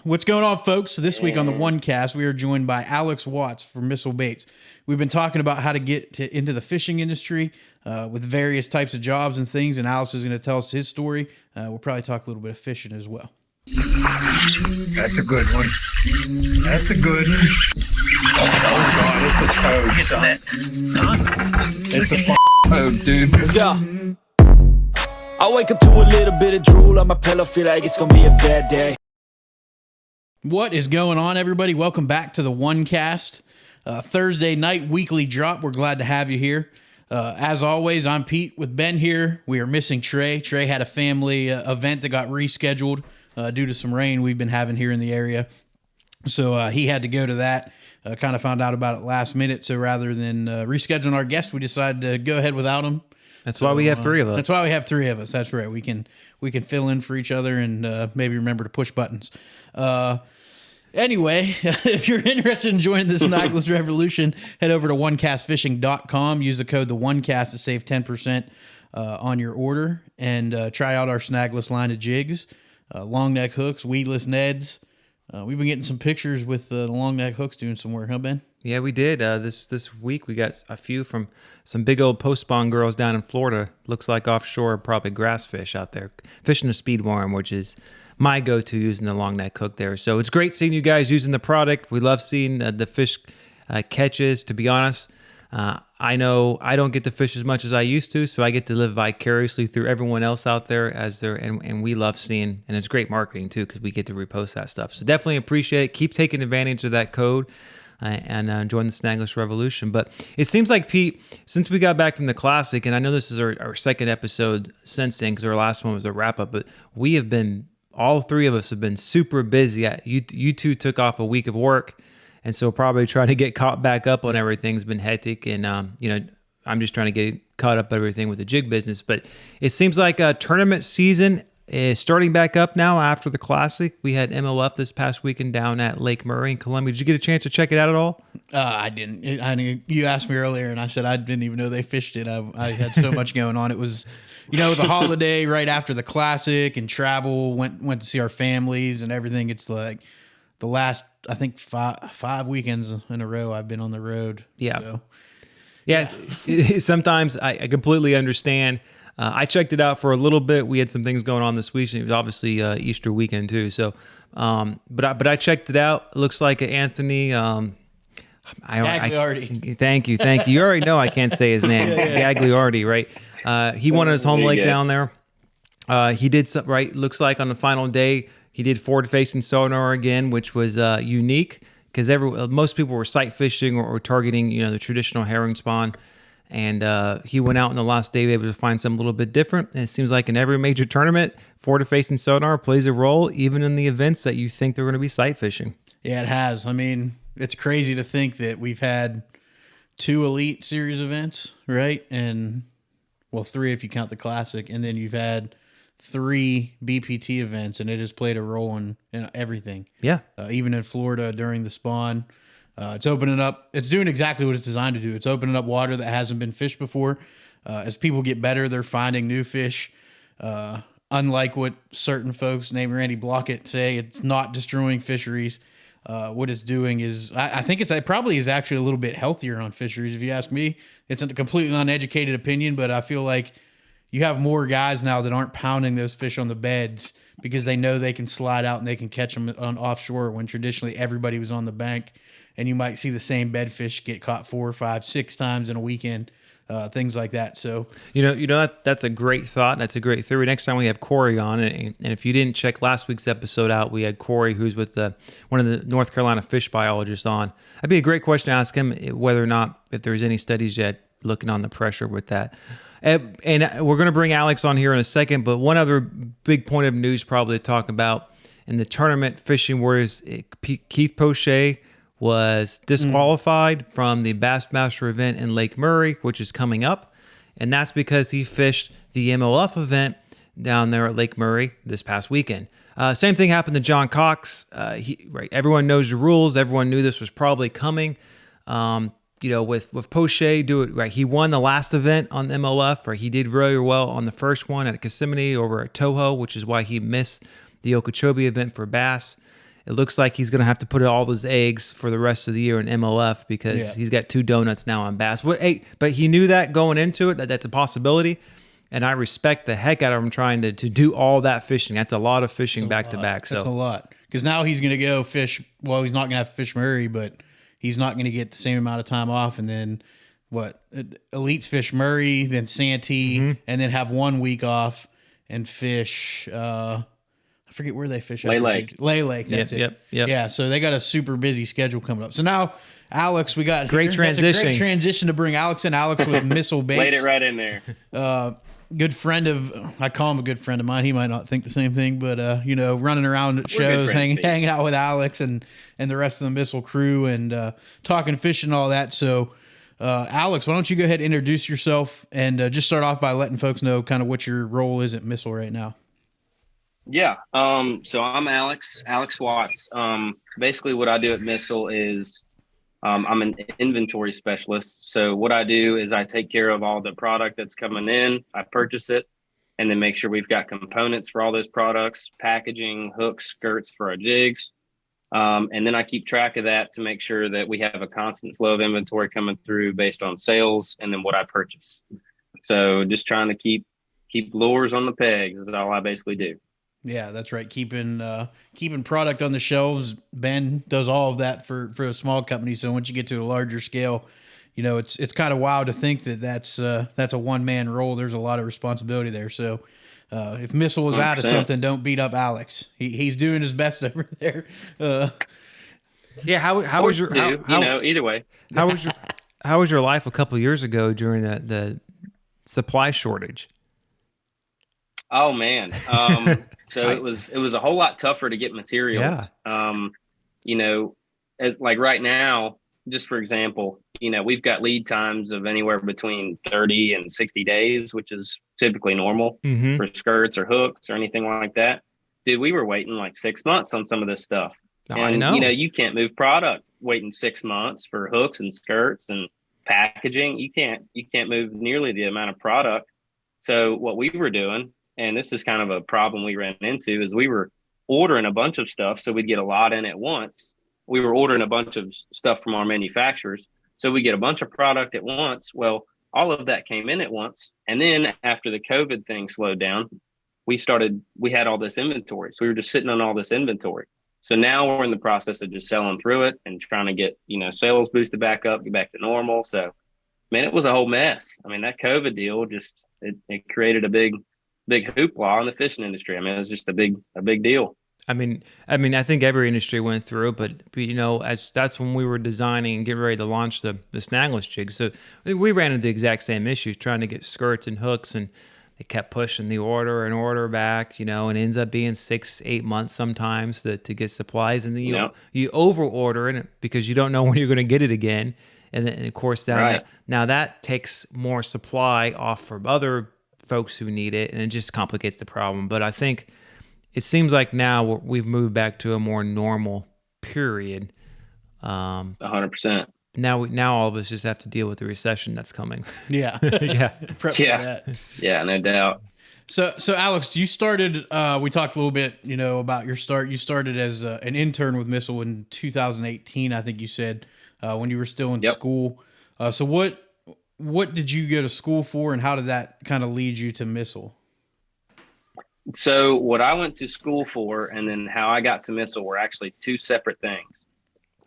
What's going on, folks? This week on the OneCast, we are joined by Alex Watts from Missile Baits. We've been talking about how to get into the fishing industry with various types of jobs and things, and Alex is going to tell us his story. We'll probably talk a little bit of fishing as well. That's a good one. That's a good one. Oh, God, it's a toad, son. It's a toad, dude. Let's go. I wake up to a little bit of drool on my pillow, feel like it's gonna be a bad day. What is going on, everybody? Welcome back to the OneCast. Thursday night weekly drop. We're glad to have you here. As always, I'm Pete with Ben here. We are missing Trey. Trey had a family event that got rescheduled due to some rain we've been having here in the area. So he had to go to that. Kind of found out about it last minute. So rather than rescheduling our guest, we decided to go ahead without him. That's why we have three of us. That's why we have three of us. That's right. We can fill in for each other and maybe remember to push buttons. Anyway, if you're interested in joining the snagless revolution, head over to onecastfishing.com. Use the code TheOneCast to save 10% on your order, and try out our snagless line of jigs, long neck hooks, weedless Neds. We've been getting some pictures with the long neck hooks doing some work, huh, Ben? Yeah, we did. This week we got a few from some big old post-spawn girls down in Florida. Looks like offshore, probably grass fish out there, fishing a speed worm, which is my go-to using the long neck hook there. So it's great seeing you guys using the product. We love seeing the fish catches, to be honest. I know I don't get to fish as much as I used to, so I get to live vicariously through everyone else out there and we love seeing, and it's great marketing too, because we get to repost that stuff. So definitely appreciate it. Keep taking advantage of that code and join the snagless revolution. But it seems like, Pete, since we got back from the Classic, and I know this is our second episode since then, because our last one was a wrap-up, but we have been, all three of us have been super busy. You two took off a week of work, and so probably trying to get caught back up on everything's been hectic. And, I'm just trying to get caught up on everything with the jig business. But it seems like tournament season is starting back up now after the Classic. We had MLF this past weekend down at Lake Murray in Columbia. Did you get a chance to check it out at all? I didn't. You asked me earlier, and I said I didn't even know they fished it. I had so much going on. It was, the holiday right after the Classic and travel, went to see our families and everything. It's like the last, I think, five weekends in a row I've been on the road. Yeah. So, yeah. Sometimes I completely understand. I checked it out for a little bit. We had some things going on this week. It was obviously Easter weekend too. So, but I checked it out. It looks like Anthony. Gagliardi. Thank you. You already know I can't say his name. Gagliardi, right? He won his home lake down there. He did some, right. Looks like on the final day he did forward-facing sonar again, which was unique because most people were sight fishing or targeting the traditional herring spawn. And he went out on the last day able to find something a little bit different. And it seems like in every major tournament, forward-facing sonar plays a role, even in the events that you think they're going to be sight fishing. Yeah, it has. I mean, it's crazy to think that we've had 2 Elite Series events, right? And, 3 if you count the Classic. And then you've had 3 BPT events, and it has played a role in everything. Yeah. Even in Florida during the spawn. It's opening up. It's doing exactly what it's designed to do. It's opening up water that hasn't been fished before. As people get better, they're finding new fish. Unlike what certain folks named Randy Blockett say, it's not destroying fisheries. What it's doing is, I think it probably is actually a little bit healthier on fisheries. If you ask me, it's a completely uneducated opinion, but I feel like you have more guys now that aren't pounding those fish on the beds because they know they can slide out and they can catch them on offshore when traditionally everybody was on the bank. And you might see the same bedfish get caught 4, 5, 6 times in a weekend, things like that. So that's a great thought. That's a great theory. Next time we have Corey on, and if you didn't check last week's episode out, we had Corey, who's with one of the North Carolina fish biologists on. That'd be a great question to ask him whether or not if there's any studies yet looking on the pressure with that. And we're going to bring Alex on here in a second. But one other big point of news probably to talk about in the tournament fishing, whereas Keith Poche was disqualified from the Bassmaster event in Lake Murray, which is coming up. And that's because he fished the MLF event down there at Lake Murray this past weekend. Same thing happened to John Cox. Everyone knows the rules. Everyone knew this was probably coming. With Poche, he won the last event on the MLF, or he did really well on the first one at Kissimmee over at Toho, which is why he missed the Okeechobee event for bass. it looks like he's going to have to put all his eggs for the rest of the year in MLF because he's got 2 donuts now on bass. But he knew that going into it, that's a possibility. And I respect the heck out of him trying to do all that fishing. That's a lot of fishing back to back. So that's a lot. Because now he's going to go fish. Well, he's not going to have to fish Murray, but he's not going to get the same amount of time off. And then elites fish Murray, then Santee, and then have 1 week off and fish. I forget where they fish. Lay Lake. Lay Lake. That's it. Yep. Yeah. So they got a super busy schedule coming up. So now, Alex, we got great transition. That's a great transition to bring Alex in. Alex with Missile Baits. Laid it right in there. Good friend of, I call him a good friend of mine. He might not think the same thing, but running around at shows, hanging out with Alex and the rest of the Missile crew and talking fishing and all that. So, Alex, why don't you go ahead and introduce yourself and just start off by letting folks know kind of what your role is at Missile right now. Yeah. So I'm Alex Watts. Basically what I do at Missile is I'm an inventory specialist. So what I do is I take care of all the product that's coming in. I purchase it and then make sure we've got components for all those products, packaging, hooks, skirts for our jigs. And then I keep track of that to make sure that we have a constant flow of inventory coming through based on sales and then what I purchase. So just trying to keep lures on the pegs is all I basically do. Yeah, that's right. Keeping product on the shelves. Ben does all of that for a small company. So once you get to a larger scale, it's kind of wild to think that's a 1-man role. There's a lot of responsibility there. So if Missile is out of something, don't beat up Alex. He's doing his best over there. Yeah. How was your either way? How was your life a couple of years ago during the supply shortage? Oh man. So it was a whole lot tougher to get materials. Yeah. As like right now, just for example, we've got lead times of anywhere between 30 and 60 days, which is typically normal for skirts or hooks or anything like that. Dude, we were waiting like 6 months on some of this stuff. I know. You can't move product waiting 6 months for hooks and skirts and packaging. You can't move nearly the amount of product. So what we were doing, and this is kind of a problem we ran into, is we were ordering a bunch of stuff so we'd get a lot in at once. We were ordering a bunch of stuff from our manufacturers so we get a bunch of product at once. Well, all of that came in at once. And then after the COVID thing slowed down, we had all this inventory. So we were just sitting on all this inventory. So now we're in the process of just selling through it and trying to get, sales boosted back up, get back to normal. So, man, it was a whole mess. I mean, that COVID deal it created a big hoopla in the fishing industry. I mean, it was just a big deal. I mean, I think every industry went through it, but as that's when we were designing and getting ready to launch the snagless jig. So we ran into the exact same issues trying to get skirts and hooks, and they kept pushing the order back, and it ends up being 6-8 months sometimes to get supplies, and then you over order it because you don't know when you're going to get it again, and then of course now that takes more supply off from other folks who need it, and it just complicates the problem. But I think it seems like now we've moved back to a more normal period. 100%. Now all of us just have to deal with the recession that's coming. Yeah. Yeah. Prep for that. Yeah, no doubt. So Alex, you started, we talked a little bit, about your start. You started as an intern with Missile in 2018, I think you said, when you were still in school. So what did you go to school for, and how did that kind of lead you to Missile? So what I went to school for and then how I got to Missile were actually two separate things.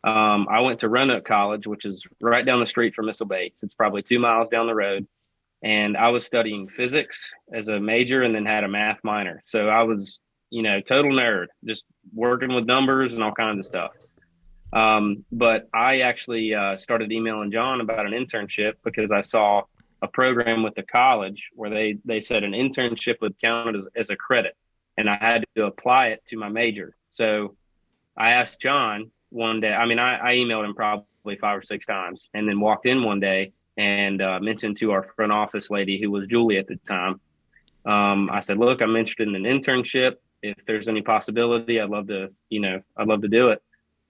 I went to Roanoke College, which is right down the street from Missile Baits. It's probably 2 miles down the road. And I was studying physics as a major and then had a math minor. So I was, total nerd, just working with numbers and all kinds of stuff. But I actually started emailing John about an internship because I saw a program with the college where they said an internship would count as a credit, and I had to apply it to my major. So I asked John one day, I emailed him probably 5 or 6 times, and then walked in one day and mentioned to our front office lady, who was Julie at the time. I said, look, I'm interested in an internship. If there's any possibility, I'd love to do it.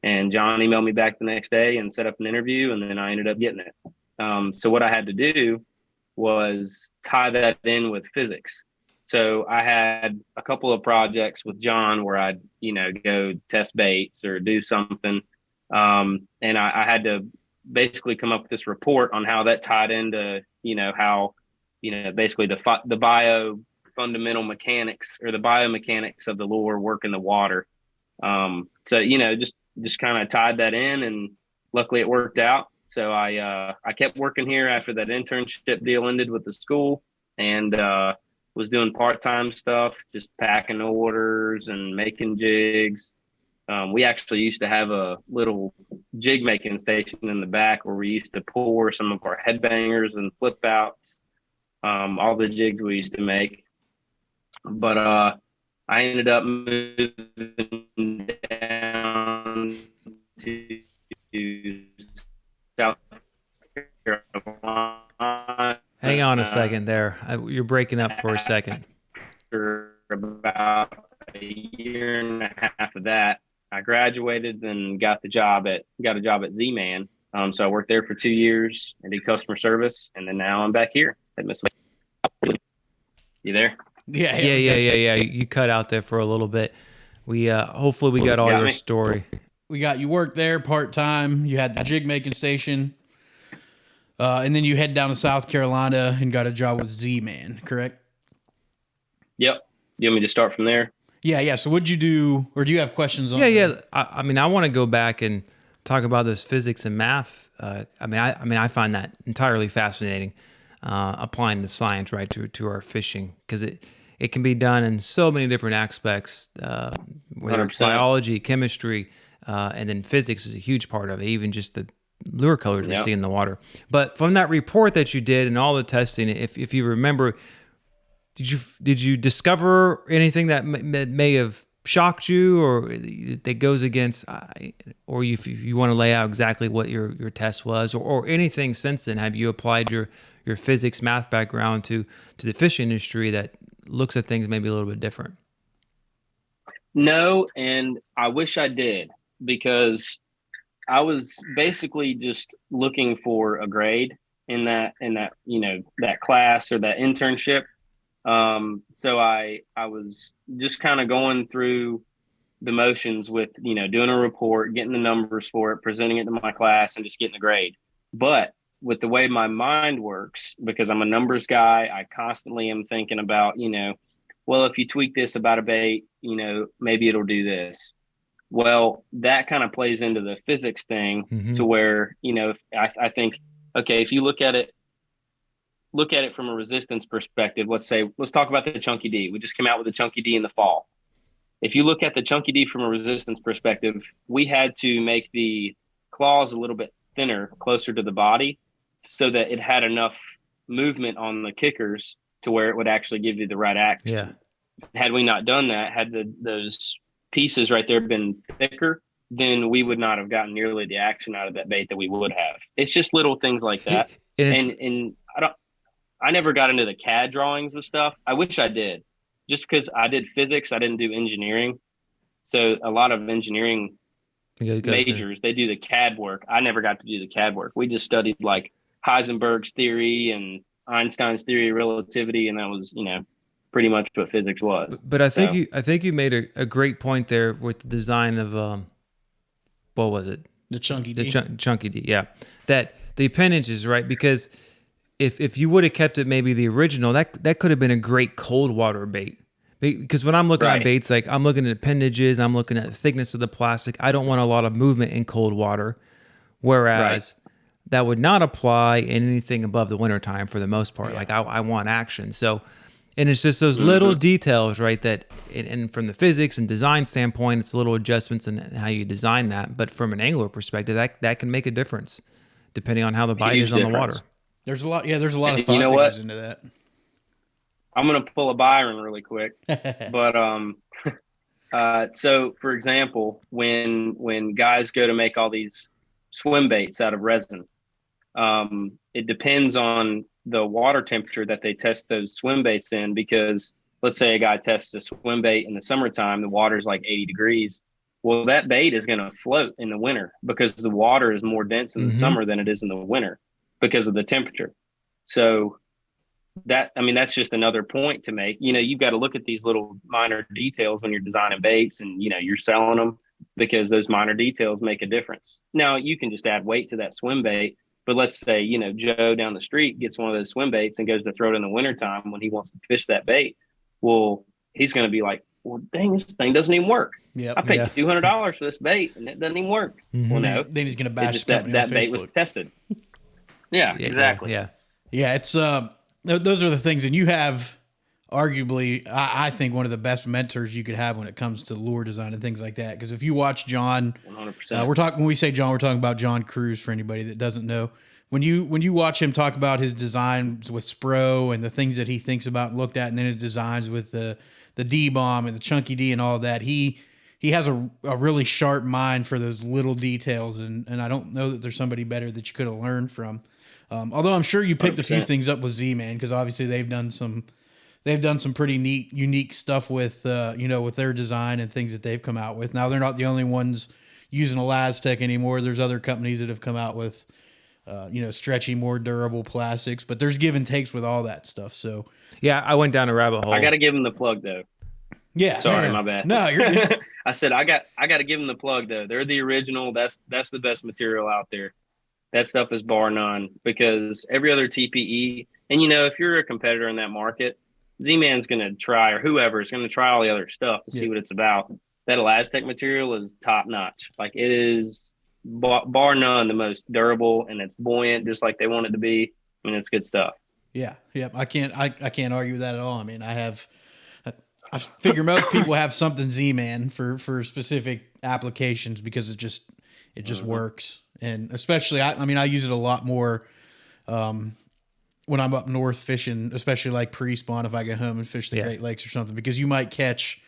And John emailed me back the next day and set up an interview, and then I ended up getting it. So what I had to do was tie that in with physics. So I had a couple of projects with John where I'd, go test baits or do something. And I had to basically come up with this report on how that tied into, how, basically the bio fundamental mechanics or the biomechanics of the lure work in the water. So, just kind of tied that in, and luckily it worked out. So I kept working here after that internship deal ended with the school, and was doing part-time stuff, just packing orders and making jigs. We actually used to have a little jig making station in the back where we used to pour some of our headbangers and flip outs, all the jigs we used to make. But I ended up moving down to South Carolina. Hang on a second there. You're breaking up for a second. After about a year and a half of that, I graduated and got a job at Z-Man. So I worked there for 2 years and did customer service, and then now I'm back here at Miss. You there? Yeah. You cut out there for a little bit. We hopefully we got all your story. We got you worked there part-time. You had the jig making station. And then you head down to South Carolina and got a job with Z-Man, correct? Yep. You want me to start from there? Yeah. So what'd you do, or do you have questions on that? I mean, I want to go back and talk about this physics and math. I find that entirely fascinating, applying the science, right, to our fishing, because it can be done in so many different aspects, whether it's biology, chemistry, and then physics is a huge part of it, even just the lure colors we see in the water. But from that report that you did and all the testing, if you remember, did you discover anything that may have shocked you, or that goes against, or if you want to lay out exactly what your test was, or anything since then? Have you applied your physics math background to the fishing industry that looks at things maybe a little bit different? No, and I wish I did, because I was basically just looking for a grade in that that class or that internship. So I was just kind of going through the motions with, doing a report, getting the numbers for it, presenting it to my class, and just getting the grade. But with the way my mind works, because I'm a numbers guy, I constantly am thinking about, well, if you tweak this about a bait, maybe it'll do this. Well, that kind of plays into the physics thing, to where, I think, okay, if you look at it from a resistance perspective, let's talk about the Chunky D. We just came out with the Chunky D in the fall. If you look at the Chunky D from a resistance perspective, we had to make the claws a little bit thinner, closer to the body, so that it had enough movement on the kickers to where it would actually give you the right action. Yeah. Had we not done that, had those pieces right there been thicker, then we would not have gotten nearly the action out of that bait that we would have. It's just little things like that. And I never got into the CAD drawings of stuff. I wish I did, just because I did physics. I didn't do engineering. So a lot of engineering majors, they do the CAD work. I never got to do the CAD work. We just studied like Heisenberg's theory and Einstein's theory of relativity. And that was, pretty much what physics was. But I think you made a great point there with the design of what was it? The Chunky D. Chunky D, yeah. That the appendages, right? Because if you would have kept it maybe the original, that could have been a great cold water bait. Because when I'm looking at baits, like I'm looking at appendages, I'm looking at the thickness of the plastic. I don't want a lot of movement in cold water. Whereas that would not apply in anything above the wintertime for the most part. Yeah. Like I want action. So, and it's just those little details, right? That, and from the physics and design standpoint, it's little adjustments in how you design that. But from an angler perspective, that can make a difference depending on how the bite is on the water. There's a lot. Yeah, there's a lot of thought that goes into that. I'm gonna pull a Byron really quick, but so for example, when guys go to make all these swim baits out of resin, it depends on the water temperature that they test those swim baits in, because let's say a guy tests a swim bait in the summertime, the water's like 80 degrees. Well, that bait is going to float in the winter because the water is more dense in the summer than it is in the winter because of the temperature. So that's just another point to make. You've got to look at these little minor details when you're designing baits and, you're selling them, because those minor details make a difference. Now, you can just add weight to that swim bait, but let's say, Joe down the street gets one of those swim baits and goes to throw it in the wintertime when he wants to fish that bait. Well, he's going to be like, well, dang, this thing doesn't even work. Yep. I paid $200 for this bait and it doesn't even work. Mm-hmm. Well, no. Then he's going to bash just the company that on bait was Facebook. tested. Yeah, exactly. Yeah. Yeah, it's those are the things, and you have arguably, I think, one of the best mentors you could have when it comes to lure design and things like that. Because if you watch John, 100%. when we say John, we're talking about John Cruz. For anybody that doesn't know, when you watch him talk about his designs with Spro and the things that he thinks about and looked at, and then his designs with the D bomb and the chunky D and all of that, he has a really sharp mind for those little details, and I don't know that there's somebody better that you could have learned from. Although I'm sure you picked 100%. A few things up with Z-Man, because obviously they've done some pretty neat, unique stuff with with their design and things that they've come out with. Now they're not the only ones using Elastec anymore. There's other companies that have come out with stretchy, more durable plastics, but there's give and takes with all that stuff. So yeah, I went down a rabbit hole. I got to give them the plug though. Yeah, sorry, my bad. No, you're good. I said I got to give them the plug though. They're the original. That's the best material out there. That stuff is bar none, because every other TPE, and if you're a competitor in that market, Z-Man's going to try, or whoever is going to try all the other stuff to see what it's about. That Elastec material is top notch. Like, it is bar none the most durable, and it's buoyant just like they want it to be. I mean, it's good stuff. Yeah. I can't argue with that at all. I mean, I figure most people have something Z-Man for specific applications, because it just works. And especially, I use it a lot more when I'm up north fishing, especially like pre-spawn, if I get home and fish the Great Lakes or something, because you might catch,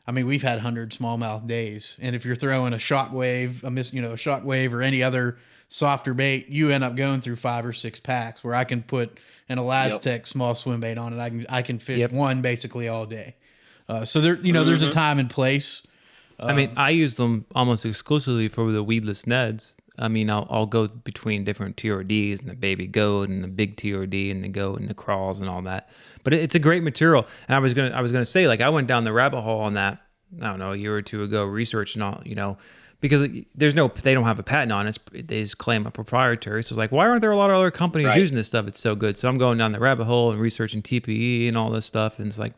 we've had 100 smallmouth days. And if you're throwing a shockwave, a shockwave or any other softer bait, you end up going through 5 or 6 packs, where I can put an Elastec small swim bait on it. I can fish one basically all day. So there, there's a time and place. I use them almost exclusively for the weedless Neds. I'll go between different TRDs and the baby goat and the big TRD and the goat and the crawls and all that. But it's a great material. And I was gonna say, like, I went down the rabbit hole on that, I don't know, a year or two ago, researching all, because they don't have a patent on it. They just claim a proprietary. So it's like, why aren't there a lot of other companies using this stuff? It's so good. So I'm going down the rabbit hole and researching TPE and all this stuff. And it's like,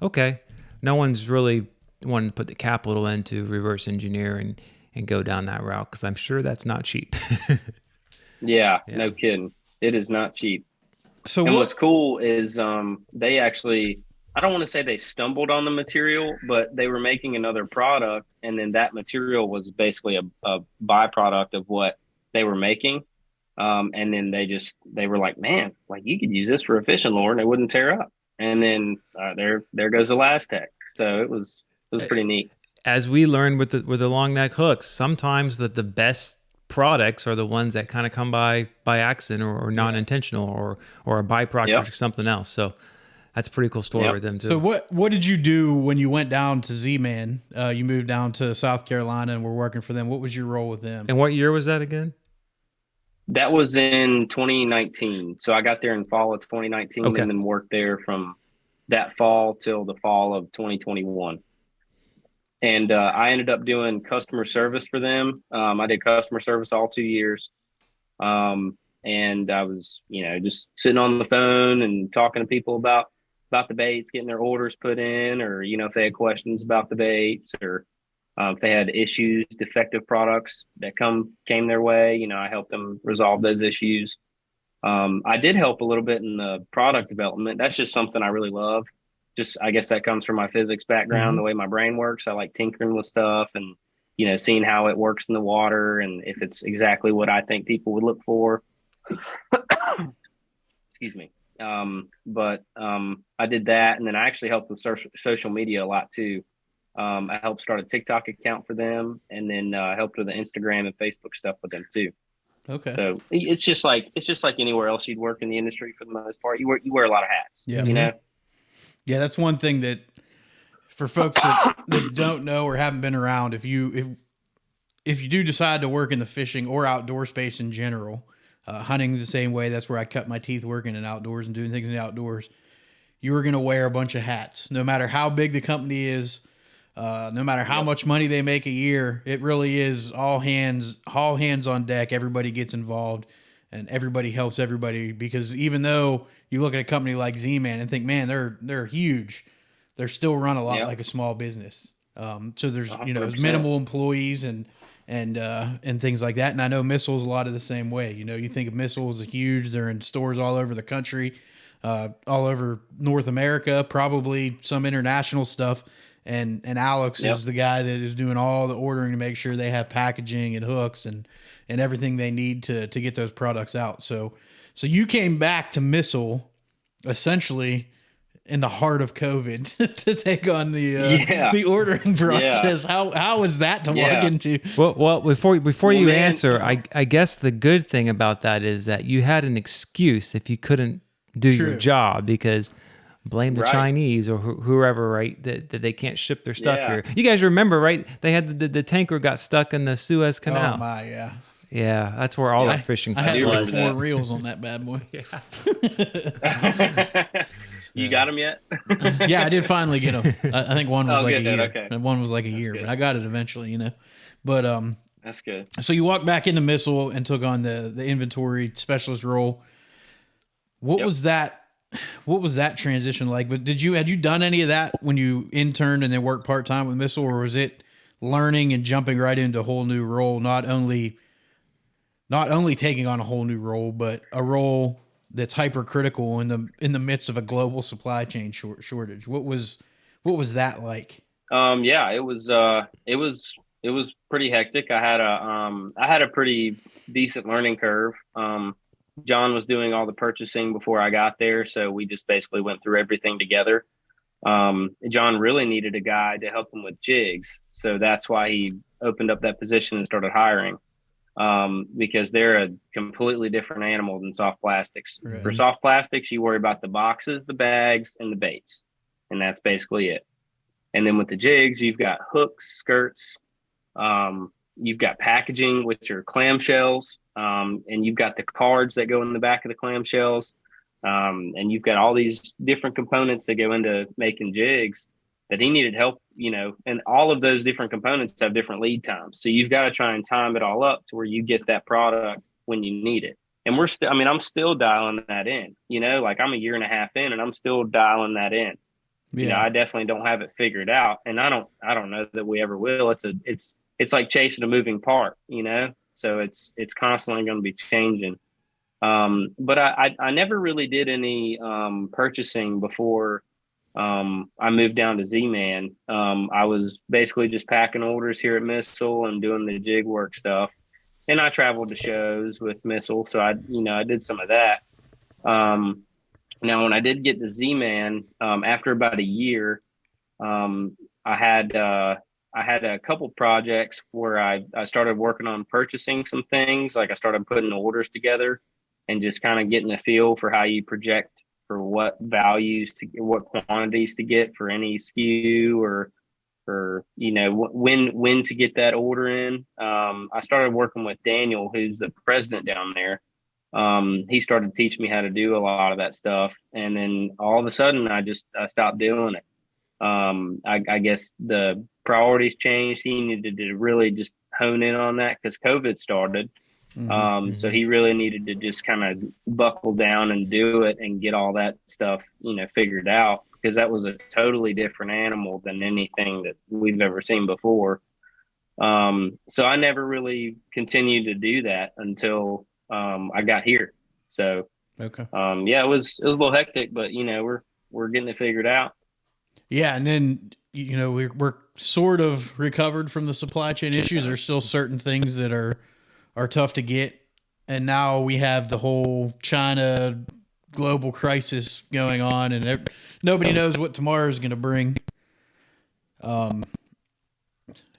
okay, no one's really wanting to put the capital into reverse engineer and go down that route, because I'm sure that's not cheap. yeah, no kidding. It is not cheap. So what's cool is they actually, I don't want to say they stumbled on the material, but they were making another product, and then that material was basically a byproduct of what they were making. And then they were like, man, like, you could use this for a fishing lure and it wouldn't tear up. And then there goes Elastec. So it was pretty neat. As we learned with the long neck hooks, sometimes the best products are the ones that kind of come by accident or non-intentional or a byproduct or something else. So that's a pretty cool story with them too. So what did you do when you went down to Z-Man? You moved down to South Carolina and were working for them. What was your role with them? And what year was that again? That was in 2019. So I got there in fall of 2019 and then worked there from that fall till the fall of 2021. And I ended up doing customer service for them. I did customer service all 2 years. And I was, just sitting on the phone and talking to people about the baits, getting their orders put in, or, if they had questions about the baits, or if they had issues, defective products that came their way, I helped them resolve those issues. I did help a little bit in the product development. That's just something I really love. I guess that comes from my physics background, the way my brain works. I like tinkering with stuff and, seeing how it works in the water and if it's exactly what I think people would look for. Excuse me. But I did that. And then I actually helped with social media a lot too. I helped start a TikTok account for them, and then helped with the Instagram and Facebook stuff with them too. Okay. So it's just like anywhere else you'd work in the industry for the most part. You wear a lot of hats. Yeah. Yeah, that's one thing that for folks that don't know or haven't been around, if you do decide to work in the fishing or outdoor space in general, Hunting's the same way. That's where I cut my teeth working in outdoors and doing things in the outdoors. You were going to wear a bunch of hats, no matter how big the company is, no matter how much money they make a year. It really is all hands on deck. Everybody gets involved, and everybody helps everybody. Because even though you look at a company like Z-Man and think, man, they're huge, they're still run a lot like a small business. So there's 100%. There's minimal employees and things like that. And I know Missile's a lot of the same way. You think of Missile's huge. They're in stores all over the country, all over North America, probably some international stuff. And Alex is the guy that is doing all the ordering to make sure they have packaging and hooks and everything they need to get those products out. So you came back to Missile essentially in the heart of COVID to take on the ordering process. How was that to walk into? Well, before you answer, I guess the good thing about that is that you had an excuse if you couldn't do your job, because blame the Chinese or whoever, right? That they can't ship their stuff here. You guys remember, right? They had the tanker got stuck in the Suez Canal. Oh my, yeah. Yeah, that's where all our fishing. I had like 4 that. reels on that bad boy. You got them yet? Yeah, I did finally get them. I think one was like a year. Okay. And one was like a year, good. but I got it eventually, But That's good. so you walked back into Missile and took on the inventory specialist role. What was that? What was that transition like? But had you done any of that when you interned and then worked part-time with Missile, or was it learning and jumping right into a whole new role, not only taking on a whole new role, but a role that's hypercritical in the midst of a global supply chain shortage? What was that like? It was pretty hectic. I had a pretty decent learning curve. John was doing all the purchasing before I got there, so we just basically went through everything together. John really needed a guy to help him with jigs, so that's why he opened up that position and started hiring. Because they're a completely different animal than soft plastics. Right. For soft plastics, you worry about the boxes, the bags, and the baits, and that's basically it. And then with the jigs, you've got hooks, skirts, you've got packaging, which are clamshells, and you've got the cards that go in the back of the clamshells, and you've got all these different components that go into making jigs that he needed help, and all of those different components have different lead times. So you've got to try and time it all up to where you get that product when you need it. And I'm still dialing that in, like I'm a year and a half in and I'm still dialing that in. Yeah. I definitely don't have it figured out, and I don't know that we ever will. It's like chasing a moving part, so it's constantly going to be changing. But I never really did any purchasing before I moved down to Z-Man. I was basically just packing orders here at Missile and doing the jig work stuff. And I traveled to shows with Missile, so I did some of that. Now, when I did get to Z-Man, after about a year, I had a couple projects where I started working on purchasing some things. Like I started putting orders together and just kind of getting a feel for how you project for what values to get, what quantities to get for any SKU, or when to get that order in. I started working with Daniel, who's the president down there. He started teaching me how to do a lot of that stuff, and then all of a sudden I stopped doing it. I guess the priorities changed. He needed to really just hone in on that because COVID started. So he really needed to just kind of buckle down and do it and get all that stuff, figured out, because that was a totally different animal than anything that we've ever seen before. So I never really continued to do that until I got here. So okay, it was a little hectic, but we're getting it figured out. Yeah, and then we're sort of recovered from the supply chain issues. There's still certain things that are tough to get, and now we have the whole China global crisis going on, and nobody knows what tomorrow is going to bring.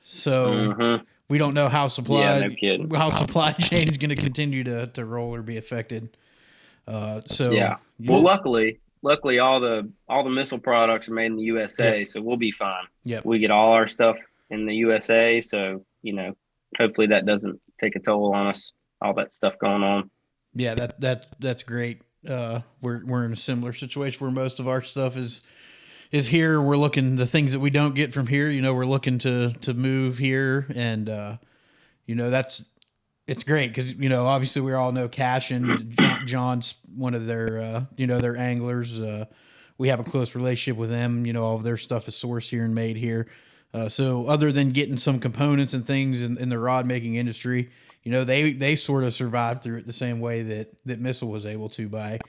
So we don't know how supply chain is going to continue to roll or be affected. Well, luckily all the missile products are made in the USA, so we'll be fine. Yep. We get all our stuff in the USA, so hopefully that doesn't take a toll on us, all that stuff going on. Yeah, that's great. We're in a similar situation where most of our stuff is here. We're looking the things that we don't get from here. We're looking to move here, and it's great because obviously we all know Cash and John's one of their their anglers. We have a close relationship with them. All of their stuff is sourced here and made here. So other than getting some components and things in the rod making industry, they sort of survived through it the same way that Missile was able to by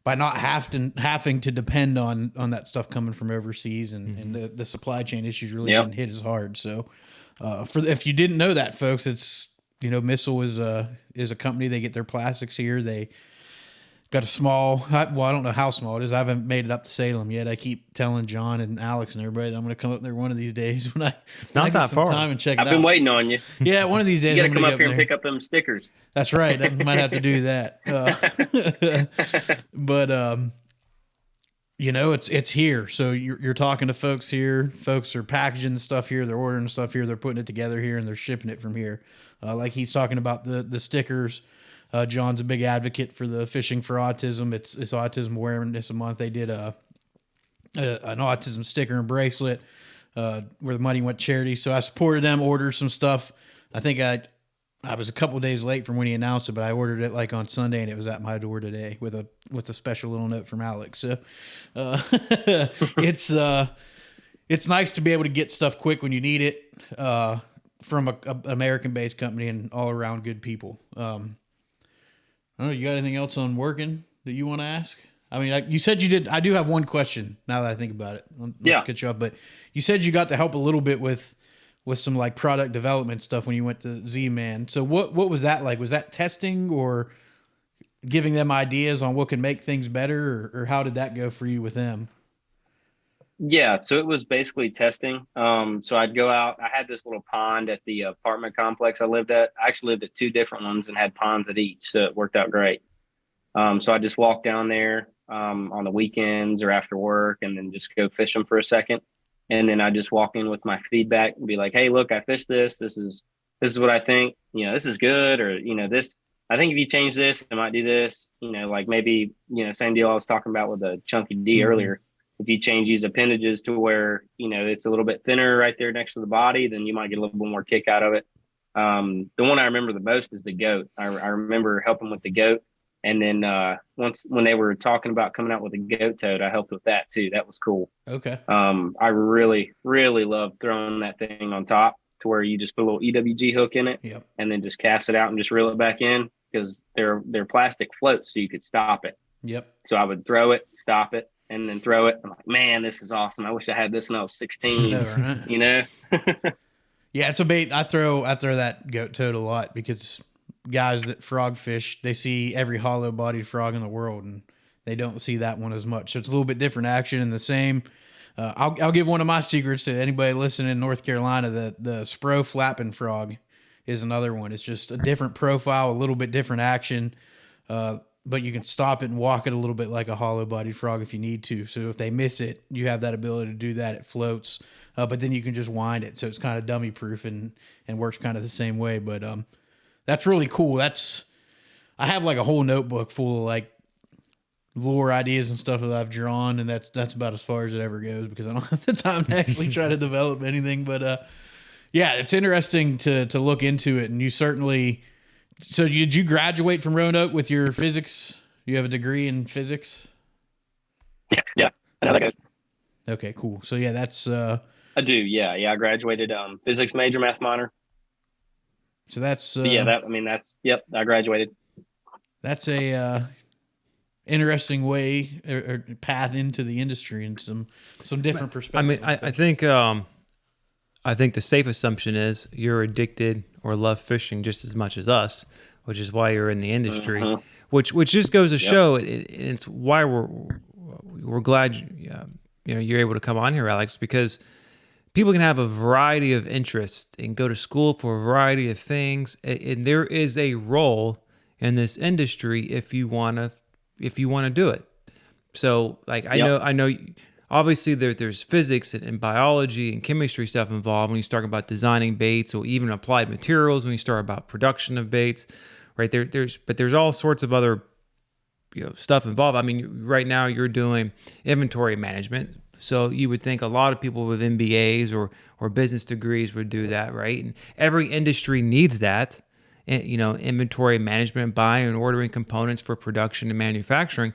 not having to depend on that stuff coming from overseas, and the supply chain issues really didn't hit as hard. So if you didn't know that, folks, it's Missile is a company. They get their plastics here. They got a small, I don't know how small it is. I haven't made it up to Salem yet. I keep telling John and Alex and everybody that I'm going to come up there one of these days when it's not that far. Time and check it out. I've been waiting on you. Yeah, one of these days You got to I'm come gonna up here get and pick up them stickers. That's right. I might have to do that. But it's here. So you're talking to folks here. Folks are packaging the stuff here. They're ordering the stuff here. They're putting it together here, and they're shipping it from here. Like he's talking about the stickers. John's a big advocate for the Fishing for Autism. It's Autism Awareness Month. They did an autism sticker and bracelet where the money went to charity. So I supported them, ordered some stuff. I think I was a couple of days late from when he announced it, but I ordered it like on Sunday, and it was at my door today with a special little note from Alex. So it's nice to be able to get stuff quick when you need it from an American-based company and all around good people. I don't know, you got anything else on working that you want to ask? I mean, you said you did. I do have one question now that I think about it. Not to cut you off, but you said you got to help a little bit with some like product development stuff when you went to Z-Man. So what was that like? Was that testing or giving them ideas on what could make things better, or how did that go for you with them? Yeah, so it was basically testing. So I'd go out. I had this little pond at the apartment complex I lived at. I actually lived at two different ones and had ponds at each, so it worked out great. So I just walk down there on the weekends or after work, and then just go fishing for a second. And then I just walk in with my feedback and be like, "Hey, look, I fished this. This is what I think. This is good, or this. I think if you change this, I might do this. Like maybe same deal I was talking about with the chunky D earlier. If you change these appendages to where, it's a little bit thinner right there next to the body, then you might get a little bit more kick out of it. The one I remember the most is the goat. I remember helping with the goat. And then when they were talking about coming out with a goat toad, I helped with that too. That was cool. Okay. I really, really love throwing that thing on top to where you just put a little EWG hook in it and then just cast it out and just reel it back in, because they're plastic floats, so you could stop it. Yep. So I would throw it, stop it, and then throw it. I'm like, man, this is awesome. I wish I had this when I was 16. Right. Yeah, it's a bait. I throw that goat toad a lot because guys that frog fish, they see every hollow bodied frog in the world, and they don't see that one as much. So it's a little bit different action, and the same. I'll give one of my secrets to anybody listening in North Carolina. The Spro flapping frog is another one. It's just a different profile, a little bit different action. But you can stop it and walk it a little bit like a hollow-bodied frog if you need to. So if they miss it, you have that ability to do that. It floats, but then you can just wind it. So it's kind of dummy-proof and works kind of the same way. But that's really cool. I have like a whole notebook full of like lure ideas and stuff that I've drawn, and that's about as far as it ever goes because I don't have the time to actually try to develop anything. But yeah, it's interesting to look into it, and you certainly. So did you graduate from Roanoke with your physics? You have a degree in physics? Yeah. I know that goes. Okay, cool. So yeah, that's I do. Yeah. I graduated physics major, math minor. So that's I graduated. That's a interesting way or path into the industry and some different perspectives. I mean, I think the safe assumption is you're addicted or love fishing just as much as us, which is why you're in the industry. Which just goes to show it's why we're glad you're able to come on here, Alex, because people can have a variety of interests and go to school for a variety of things, and there is a role in this industry if you want to do it. So like I know. Obviously, there's physics and biology and chemistry stuff involved when you start about designing baits or even applied materials when you start about production of baits, right? There's all sorts of other stuff involved. I mean, right now you're doing inventory management. So you would think a lot of people with MBAs or business degrees would do that, right? And every industry needs that, inventory management, buying and ordering components for production and manufacturing.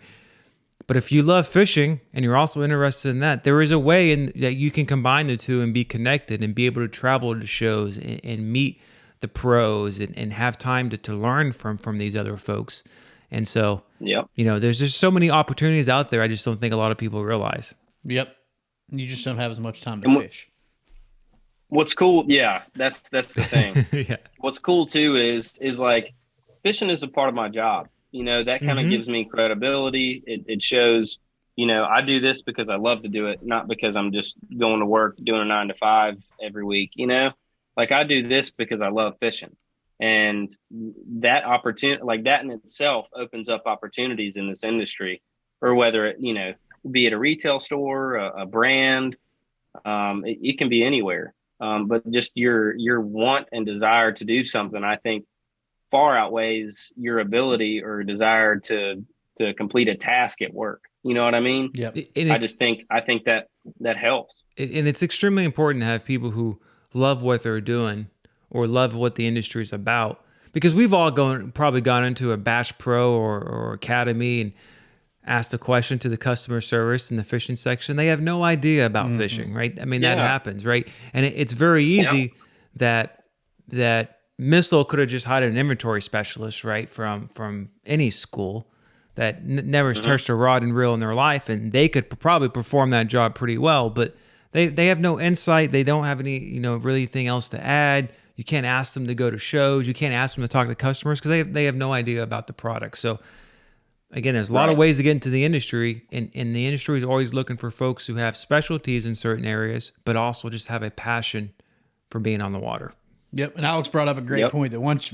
But if you love fishing and you're also interested in that, there is a way that you can combine the two and be connected and be able to travel to shows and meet the pros and have time to learn from these other folks. And so, there's just so many opportunities out there. I just don't think a lot of people realize. Yep. You just don't have as much time to fish. What's cool, that's the thing. Yeah. What's cool too is like fishing is a part of my job. That kind of gives me credibility. It shows, I do this because I love to do it, not because I'm just going to work doing a 9 to 5 every week. Like I do this because I love fishing, and that opportunity, like that in itself, opens up opportunities in this industry, or whether it, be it a retail store, a brand, it can be anywhere. But just your want and desire to do something, I think, far outweighs your ability or desire to complete a task at work. You know what I mean? Yep. I think that helps. And it's extremely important to have people who love what they're doing or love what the industry is about, because we've all probably gone into a Bass Pro or Academy and asked a question to the customer service in the fishing section. They have no idea about fishing, right? I mean, that happens, right? And it's very easy that Missile could have just hired an inventory specialist, right, from any school that never touched a rod and reel in their life, and they could probably perform that job pretty well, but they have no insight. They don't have any, really anything else to add. You can't ask them to go to shows. You can't ask them to talk to customers because they have no idea about the product. So again, there's a lot of ways to get into the industry, and the industry is always looking for folks who have specialties in certain areas, but also just have a passion for being on the water. Yep. And Alex brought up a great point that once,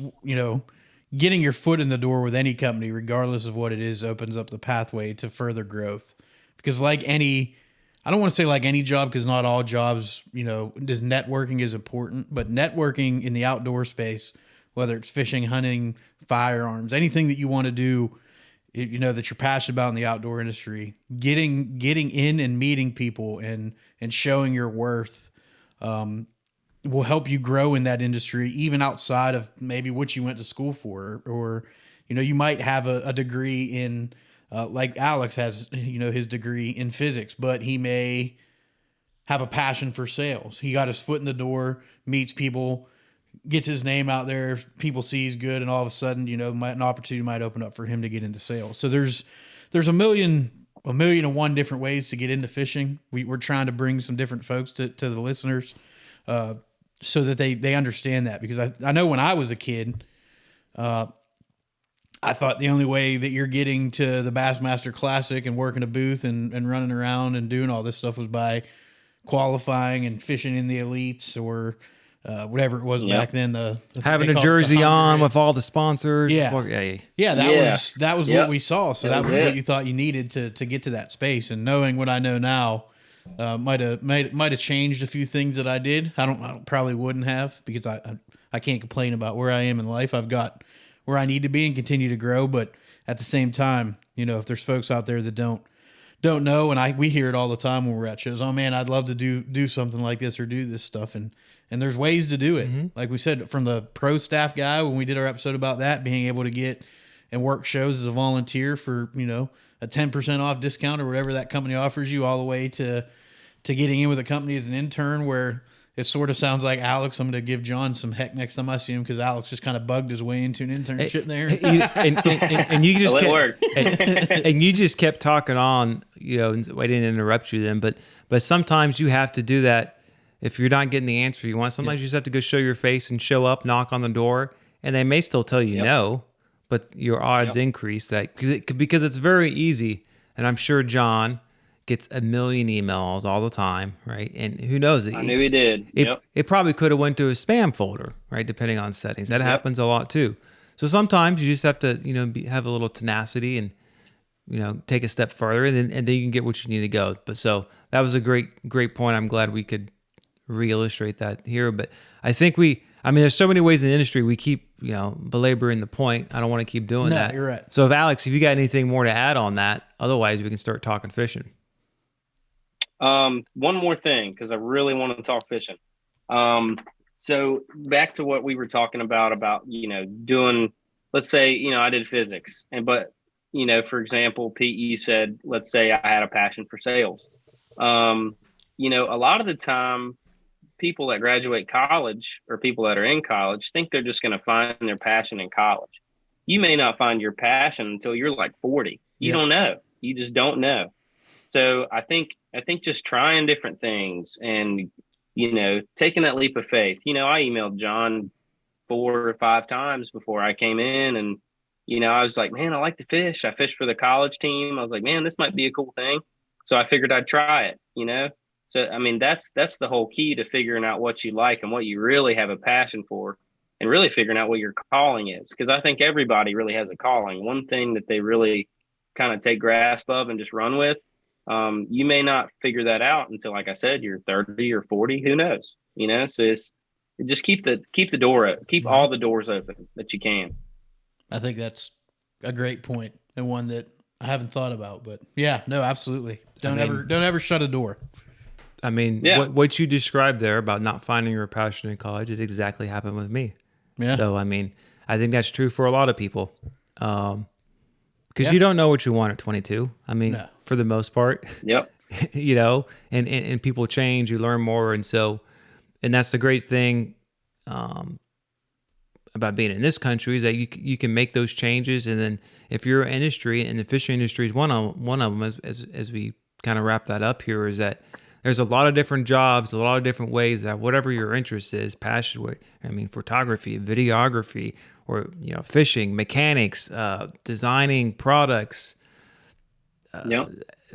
getting your foot in the door with any company, regardless of what it is, opens up the pathway to further growth. Because I don't want to say like any job, because not all jobs, networking is important, but networking in the outdoor space, whether it's fishing, hunting, firearms, anything that you want to do, that you're passionate about in the outdoor industry, getting in and meeting people and showing your worth, will help you grow in that industry, even outside of maybe what you went to school for, or, you might have a degree in, like Alex has, his degree in physics, but he may have a passion for sales. He got his foot in the door, meets people, gets his name out there, people see he's good, and all of a sudden, an opportunity might open up for him to get into sales. So there's a million and one different ways to get into fishing. We're trying to bring some different folks to the listeners, so that they understand that, because I know when I was a kid, I thought the only way that you're getting to the Bassmaster Classic and working a booth and running around and doing all this stuff was by qualifying and fishing in the elites or whatever it was back then. Having a jersey on with all the sponsors. Yeah. That was what we saw. So that was what you thought you needed to get to that space. And knowing what I know now, might have changed a few things that I did. I probably wouldn't have, because I can't complain about where I am in life. I've got where I need to be and continue to grow. But at the same time, if there's folks out there that don't know, and we hear it all the time when we're at shows. Oh man, I'd love to do something like this or do this stuff, and there's ways to do it. Like we said, from the pro staff guy when we did our episode about that, being able to get and work shows as a volunteer for a 10% off discount or whatever that company offers you, all the way to getting in with a company as an intern, where it sort of sounds like Alex. I'm going to give John some heck next time I see him, because Alex just kind of bugged his way into an internship there. And you just and you just kept talking on. I didn't interrupt you then, but sometimes you have to do that if you're not getting the answer you want. Sometimes you just have to go show your face and show up, knock on the door, and they may still tell you no, but your odds increase that because it's very easy. And I'm sure John gets a million emails all the time, right? And who knows? I knew he did. It probably could have went to a spam folder, right? Depending on settings. That happens a lot too. So sometimes you just have to, have a little tenacity and, take a step further, and then you can get what you need to go. But so that was a great point. I'm glad we could re-illustrate that here. But I think I mean, there's so many ways in the industry we keep, belaboring the point. I don't want to keep doing No, that. you're right. So if Alex, if you got anything more to add on that, otherwise we can start talking fishing. One more thing, because I really want to talk fishing. So back to what we were talking about, doing, let's say, I did physics but, for example, Pete, you said, let's say I had a passion for sales. A lot of the time people that graduate college or people that are in college think they're just going to find their passion in college. You may not find your passion until you're like 40. You don't know. You just don't know. So I think just trying different things and, taking that leap of faith. I emailed John 4 or 5 times before I came in, and, I was like, man, I like to fish. I fished for the college team. I was like, man, this might be a cool thing. So I figured I'd try it. So, I mean, that's the whole key to figuring out what you like and what you really have a passion for, and really figuring out what your calling is. Because I think everybody really has a calling. One thing that they really kind of take grasp of and just run with, you may not figure that out until, like I said, you're 30 or 40, who knows, so just keep the door, keep all the doors open that you can. I think that's a great point and one that I haven't thought about, but yeah, no, absolutely. Don't ever shut a door. I mean, what you described there about not finding your passion in college, it exactly happened with me. Yeah. So, I mean, I think that's true for a lot of people. Because you don't know what you want at 22. I mean, for the most part. Yep. And people change, you learn more. And that's the great thing about being in this country is that you can make those changes. And then if your industry, and the fishing industry is one of them, as we kind of wrap that up here, is that there's a lot of different jobs, a lot of different ways that whatever your interest is, passion, photography, videography, or, fishing, mechanics, designing products,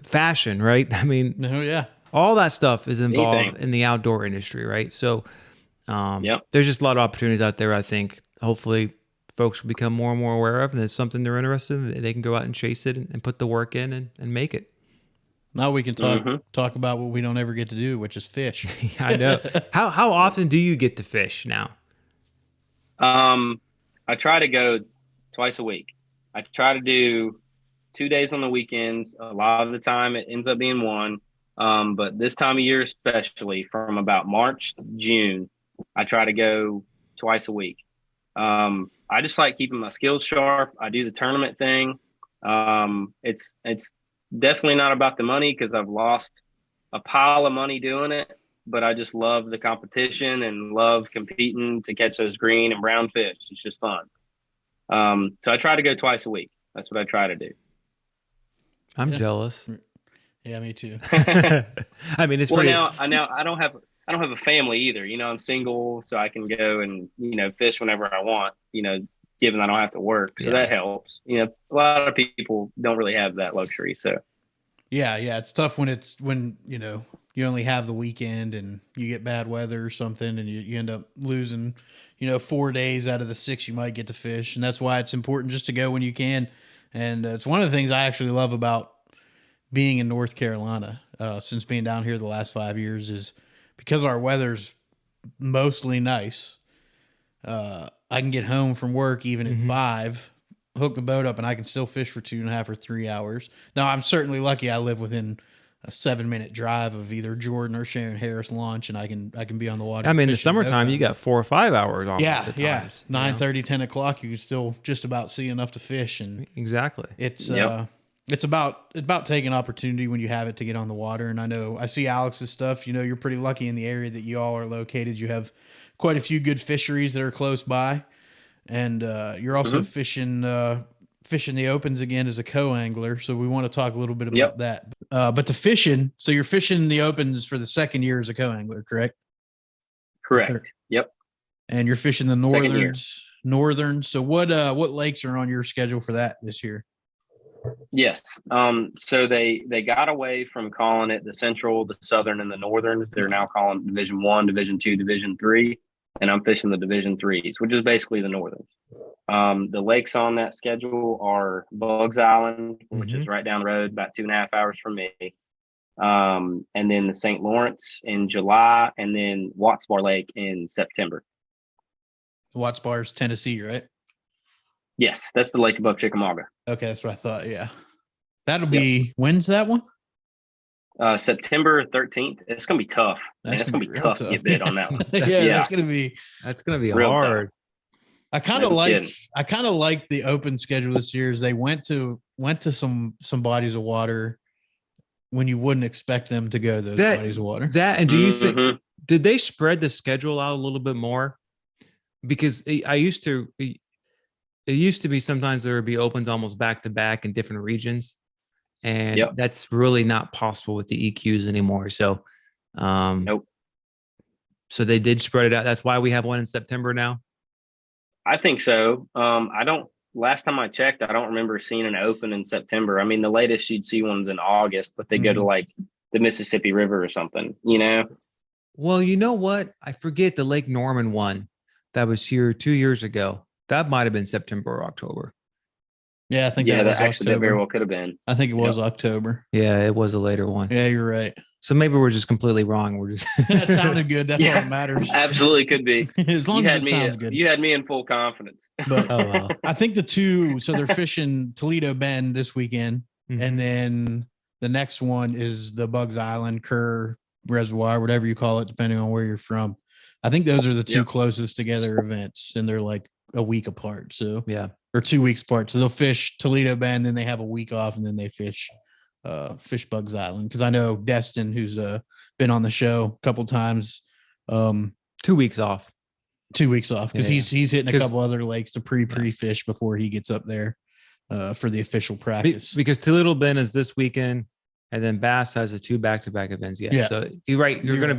fashion, right? I mean, all that stuff is involved in the outdoor industry, right? So there's just a lot of opportunities out there, I think. Hopefully folks will become more and more aware of, and it's something they're interested in. They can go out and chase it and put the work in and make it. Now we can talk about what we don't ever get to do, which is fish. I know. How often do you get to fish now? I try to go twice a week. I try to do 2 days on the weekends. A lot of the time it ends up being one. But this time of year, especially from about March to June, I try to go twice a week. I just like keeping my skills sharp. I do the tournament thing. It's definitely not about the money, because I've lost a pile of money doing it, but I just love the competition and love competing to catch those green and brown fish. It's just fun. So I try to go twice a week. That's what I try to do. I'm jealous. Yeah, me too. I mean, it's pretty. Now I don't have a family either. I'm single, so I can go and, fish whenever I want, given I don't have to work. So that helps. A lot of people don't really have that luxury. So yeah, it's tough when you only have the weekend and you get bad weather or something, and you end up losing, 4 days out of the 6 you might get to fish. And that's why it's important just to go when you can. And it's one of the things I actually love about being in North Carolina, since being down here the last 5 years, is because our weather's mostly nice. I can get home from work even at 5, hook the boat up, and I can still fish for 2.5 or 3 hours. Now, I'm certainly lucky I live within a 7-minute drive of either Jordan or Sharon Harris launch, and I can be on the water. I mean, in the summertime, you got 4 or 5 hours almost at times. 9:30, 10 o'clock, you can still just about see enough to fish. And exactly. It's about taking opportunity when you have it to get on the water. And I see Alex's stuff. You're pretty lucky in the area that you all are located. You have quite a few good fisheries that are close by, and you're also fishing the opens again as a co-angler. So we want to talk a little bit about that. But the fishing, so you're fishing the opens for the second year as a co-angler, correct? Correct. Yep. And you're fishing the northern. So what lakes are on your schedule for that this year? Yes. So they got away from calling it the Central, the Southern, and the Northerns. They're now calling it Division 1, Division 2, Division 3, and I'm fishing the Division 3s, which is basically the Northerns. The lakes on that schedule are Bugs Island, which is right down the road, about 2.5 hours from me. And then the St. Lawrence in July, and then Watts Bar Lake in September. Watts Bar is Tennessee, right? Yes, that's the lake above Chickamauga. Okay, that's what I thought. Yeah, that'll be when's that one? September 13th. It's gonna be tough. That's It's gonna gonna be be real tough to get bid on that one. Yeah, that's gonna be. That's gonna be Real hard. I kind of No like. kidding. I kind of like the open schedule this year. Is they went to some bodies of water when you wouldn't expect them to go those bodies of water. That and do you think Mhm. did they spread the schedule out a little bit more? Because it used to be sometimes there would be opens almost back to back in different regions, and Yep. that's really not possible with the EQs anymore. So, Nope. So they did spread it out. That's why we have one in September now. I think so. I don't. Last time I checked, I don't remember seeing an open in September. I mean, the latest you'd see ones in August, but they go to like the Mississippi River or something. You know? Well, you know what? I forget the Lake Norman one that was here 2 years ago. That might have been September or October. Yeah, I think Yeah, that was that actually that October. very well could have been. I think it was Yep. October. Yeah, it was a later one. Yeah, you're right. So maybe we're just completely wrong. We're just That sounded good. That's all that matters. Absolutely could be. As long You as had it me. sounds good. You had me in full confidence. But Oh, wow. I think the two. So they're fishing Toledo Bend this weekend, Mhm. and then the next one is the Bugs Island Kerr Reservoir, whatever you call it, depending on where you're from. I think those are the two Yep. closest together events, and they're like a week apart. So Yeah. or 2 weeks apart. So they'll fish Toledo Bend, then they have a week off, and then they fish Bugs Island. Because I know Destin, who's been on the show a couple times, 2 weeks off. 2 weeks off because Yeah. he's hitting a 'Cause- couple other lakes to pre-fish before he gets up there for the official practice. Because Toledo Bend is this weekend, and then Bass has the 2 back-to-back events. Yeah. Yeah. So you're right. You're You're gonna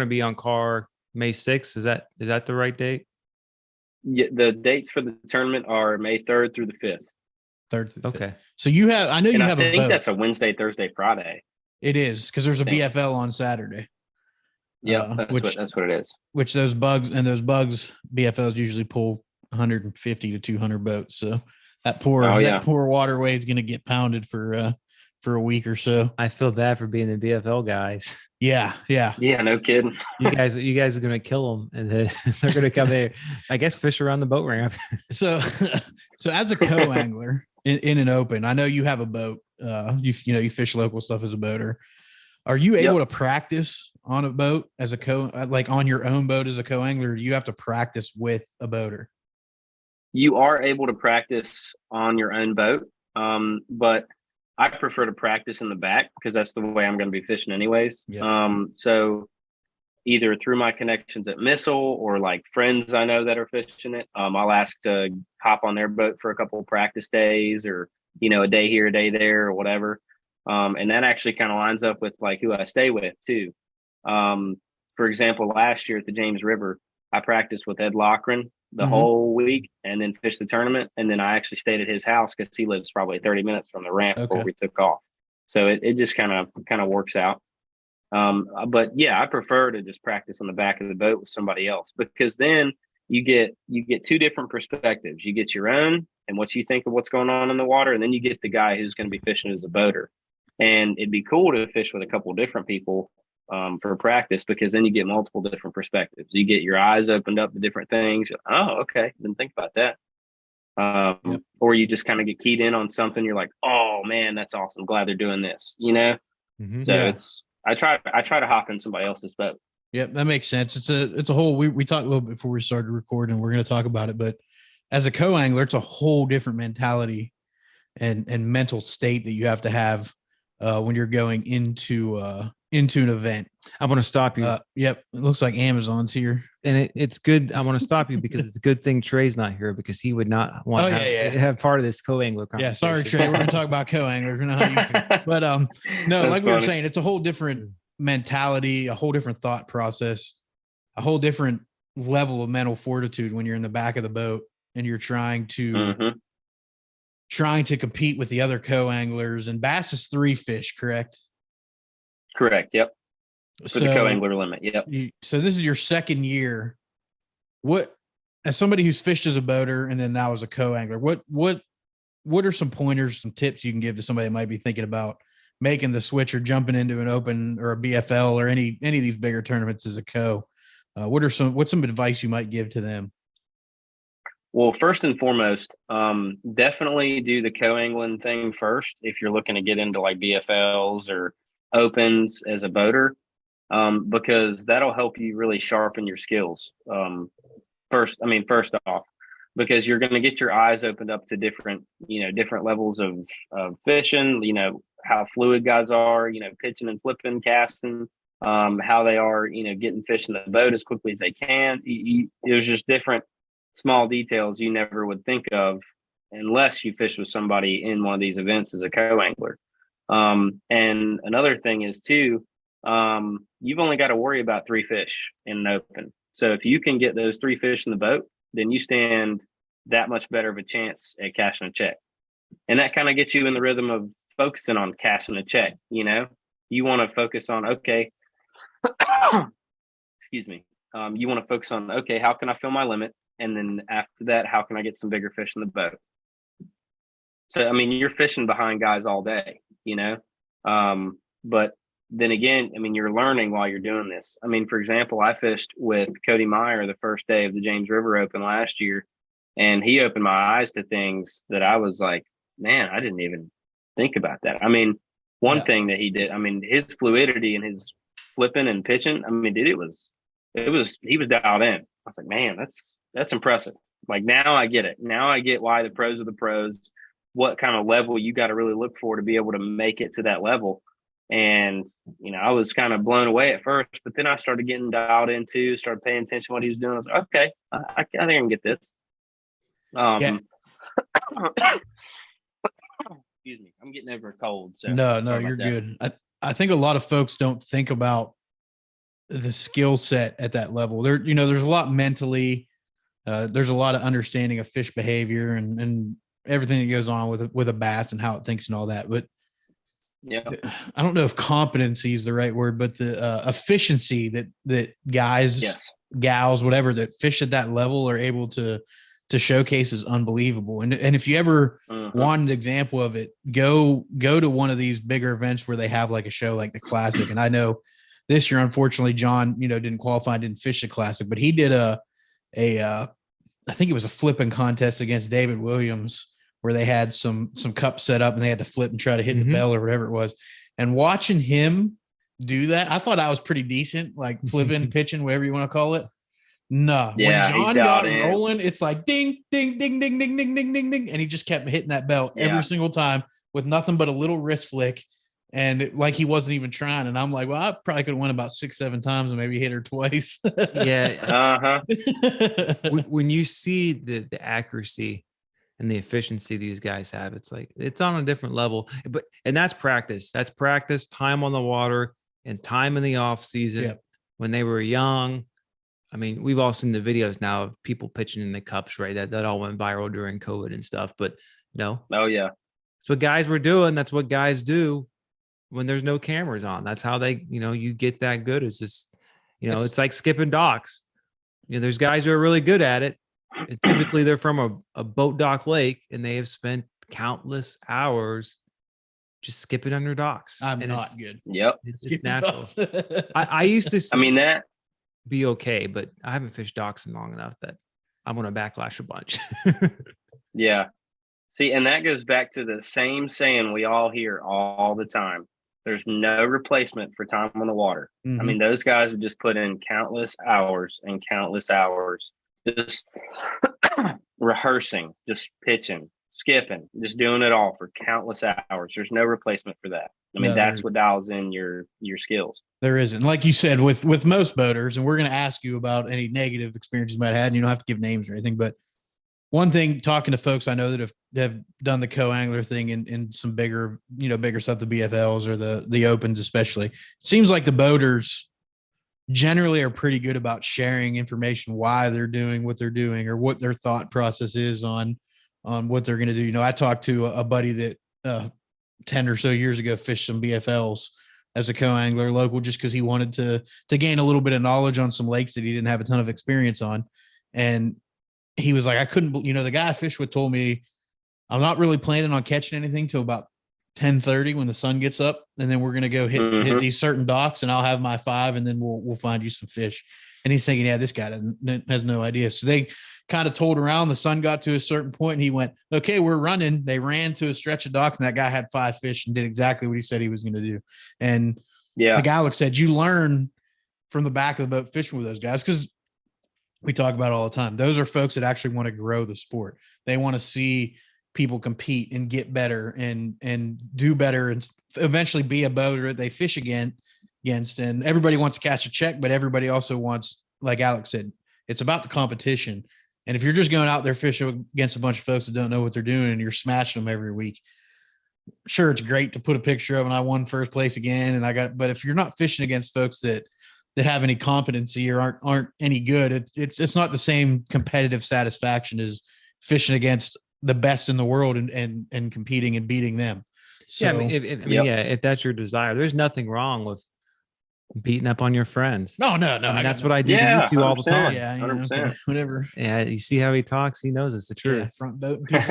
right. be on Car May 6th. Is that the right date? Yeah, the dates for the tournament are May 3rd through the 5th. Third through the fifth. Okay. So you have, I know you And I have a think boat. that's a Wednesday, Thursday, Friday. It is because there's a think. BFL on Saturday. Yeah, that's which what it is. which those bugs BFLs usually pull 150 to 200 boats. So that poor waterway is going to get pounded for a week or so. I feel bad for being the BFL guys. Yeah. Yeah, no kidding. You guys are gonna kill them, and then they're gonna come there. I guess fish around the boat ramp. So as a co-angler in an open, I know you have a boat. You fish local stuff as a boater. Are you able to practice on a boat as a like on your own boat as a co-angler? Or do you have to practice with a boater? You are able to practice on your own boat, but I prefer to practice in the back because that's the way I'm going to be fishing anyways. Yeah. So either through my connections at Missile or like friends I know that are fishing it, I'll ask to hop on their boat for a couple of practice days or, a day here, a day there or whatever. And that actually kind of lines up with like who I stay with too. For example, last year at the James River, I practiced with Ed Lochran the whole week and then fished the tournament. And then I actually stayed at his house because he lives probably 30 minutes from the ramp before we took off. So it just kind of works out. But yeah, I prefer to just practice on the back of the boat with somebody else because then you get 2 different perspectives. You get your own and what you think of what's going on in the water. And then you get the guy who's going to be fishing as a boater. And it'd be cool to fish with a couple of different people for practice because then you get multiple different perspectives. You get your eyes opened up to different things. Oh, okay. Didn't think about that. Or you just kind of get keyed in on something. You're like, oh man, that's awesome. Glad they're doing this, So I try to hop in somebody else's boat. Yep. That makes sense. It's a whole, we talked a little bit before we started recording. We're going to talk about it, but as a co-angler, it's a whole different mentality and mental state that you have to have when you're going into an event. I want to stop you. Yep. It looks like Amazon's here. And it's good. I want to stop you because it's a good thing Trey's not here because he would not want to have part of this co-angler conversation. Yeah, sorry, Trey. We're going to talk about co-anglers. We know how you feel. But no, That's like we were funny. saying, it's a whole different mentality, a whole different thought process, a whole different level of mental fortitude when you're in the back of the boat and you're trying to compete with the other co-anglers. And bass is 3 fish, correct? Correct. Yep. For the co-angler limit. Yep. So this is your second year. What, as somebody who's fished as a boater and then now as a co-angler, what are some pointers, some tips you can give to somebody that might be thinking about making the switch or jumping into an open or a BFL or any of these bigger tournaments as a co? What's some advice you might give to them? Well, first and foremost, definitely do the co-angling thing first if you're looking to get into like BFLs or opens as a boater, because that'll help you really sharpen your skills. First off, because you're going to get your eyes opened up to different levels of fishing. How fluid guys are. Pitching and flipping, casting. How they are. Getting fish in the boat as quickly as they can. There's just different small details you never would think of unless you fish with somebody in one of these events as a co-angler. And another thing is too, you've only got to worry about 3 fish in an open. So if you can get those 3 fish in the boat, then you stand that much better of a chance at cashing a check. And that kind of gets you in the rhythm of focusing on cashing a check. You want to focus on, okay, excuse me. You want to focus on, okay, how can I fill my limit? And then after that, how can I get some bigger fish in the boat? So, you're fishing behind guys all day, but then again, you're learning while you're doing this. For example, I fished with Cody Meyer the first day of the James River Open last year, and he opened my eyes to things that I was like, man, I didn't even think about that. One thing that he did, his fluidity and his flipping and pitching, dude, he was dialed in. I was like, man, that's impressive. Like, now I get it. Now I get why the pros are the pros, what kind of level you got to really look for to be able to make it to that level. And, I was kind of blown away at first, but then I started getting dialed into, started paying attention to what he was doing. I was like, okay, I think I can get this. Excuse me. I'm getting over a cold. So no, you're good. I think a lot of folks don't think about the skill set at that level. There's a lot mentally, there's a lot of understanding of fish behavior and everything that goes on with a bass and how it thinks and all that. But yeah, I don't know if competency is the right word, but the efficiency that guys, gals, whatever, that fish at that level are able to showcase is unbelievable. And if you ever want an example of it, go to one of these bigger events where they have like a show like the Classic. And I know this year, unfortunately, John, didn't qualify, didn't fish the Classic, but he did I think it was a flipping contest against David Williams, where they had some cups set up and they had to flip and try to hit the bell or whatever it was. And watching him do that, I thought I was pretty decent, like flipping, pitching, whatever you want to call it. No, yeah, when John got rolling, it's like ding, ding, ding, ding, ding, ding, ding, ding, ding, and he just kept hitting that bell every single time with nothing but a little wrist flick, and like he wasn't even trying. And I'm like, well, I probably could have won about 6-7 times and maybe hit her twice. Yeah. When you see the accuracy and the efficiency these guys have, it's like it's on a different level. And that's practice. That's practice, time on the water, and time in the off season when they were young. We've all seen the videos now of people pitching in the cups, right? That all went viral during COVID and stuff. But oh yeah, that's what guys were doing. That's what guys do when there's no cameras on. That's how they, you get that good. It's just, it's like skipping docks. There's guys who are really good at it. And typically they're from a boat dock lake, and they have spent countless hours just skipping under docks. I'm not good. Yep. It's just natural. I used to that be okay, but I haven't fished docks in long enough that I'm going to backlash a bunch. Yeah. See, and that goes back to the same saying we all hear all the time. There's no replacement for time on the water. Those guys would just put in countless hours and countless hours, just rehearsing, just pitching, skipping, just doing it all for countless hours. There's no replacement for that. That's what dials in your skills. There isn't. Like you said, with most boaters, and we're going to ask you about any negative experiences you might have had, and you don't have to give names or anything, but one thing, talking to folks I know that have done the co-angler thing in some bigger stuff, the BFLs or the opens especially, it seems like the boaters generally are pretty good about sharing information, why they're doing what they're doing or what their thought process is on what they're going to do. I talked to a buddy that 10 or so years ago fished some BFLs as a co-angler local, just because he wanted to gain a little bit of knowledge on some lakes that he didn't have a ton of experience on. And he was like, I couldn't, the guy I fished with told me, I'm not really planning on catching anything till about 10:30 when the sun gets up. And then we're going to go hit these certain docks, and I'll have my 5, and then we'll find you some fish. And he's thinking, yeah, this guy has no idea. So kind of told around. The sun got to a certain point and he went, okay, we're running. They ran to a stretch of docks and that guy had 5 fish and did exactly what he said he was going to do. And like Alex said, you learn from the back of the boat fishing with those guys, because we talk about it all the time. Those are folks that actually want to grow the sport. They want to see people compete and get better and do better and eventually be a boater that they fish against. And everybody wants to catch a check, but everybody also wants, like Alex said, it's about the competition. And if you're just going out there fishing against a bunch of folks that don't know what they're doing and you're smashing them every week, sure, it's great to put a picture of and I won first place again and but if you're not fishing against folks that have any competency or aren't any good, it's not the same competitive satisfaction as fishing against the best in the world and competing and beating them. So, if that's your desire, there's nothing wrong with beating up on your friends. No. That's what I do to you two all the time. Yeah, 100%. Okay, whatever. Yeah, you see how he talks. He knows it's the truth. Yeah, front boating people.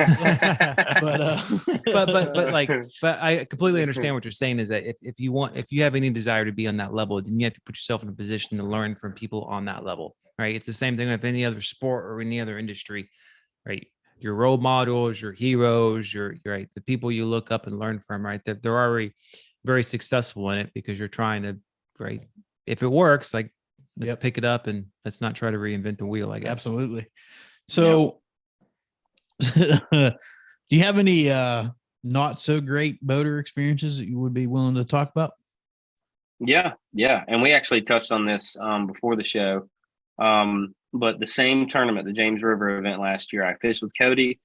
but I completely understand what you're saying. Is that if you have any desire to be on that level, then you have to put yourself in a position to learn from people on that level, right? It's the same thing with any other sport or any other industry, right? Your role models, your heroes, your right, the people you look up and learn from, right? That they're already very successful in it because you're trying to, right? If it works, like let's pick it up and let's not try to reinvent the wheel, I guess. Absolutely. So do you have any not so great boater experiences that you would be willing to talk about? Yeah. And we actually touched on this before the show. But the same tournament, the James River event last year, I fished with Cody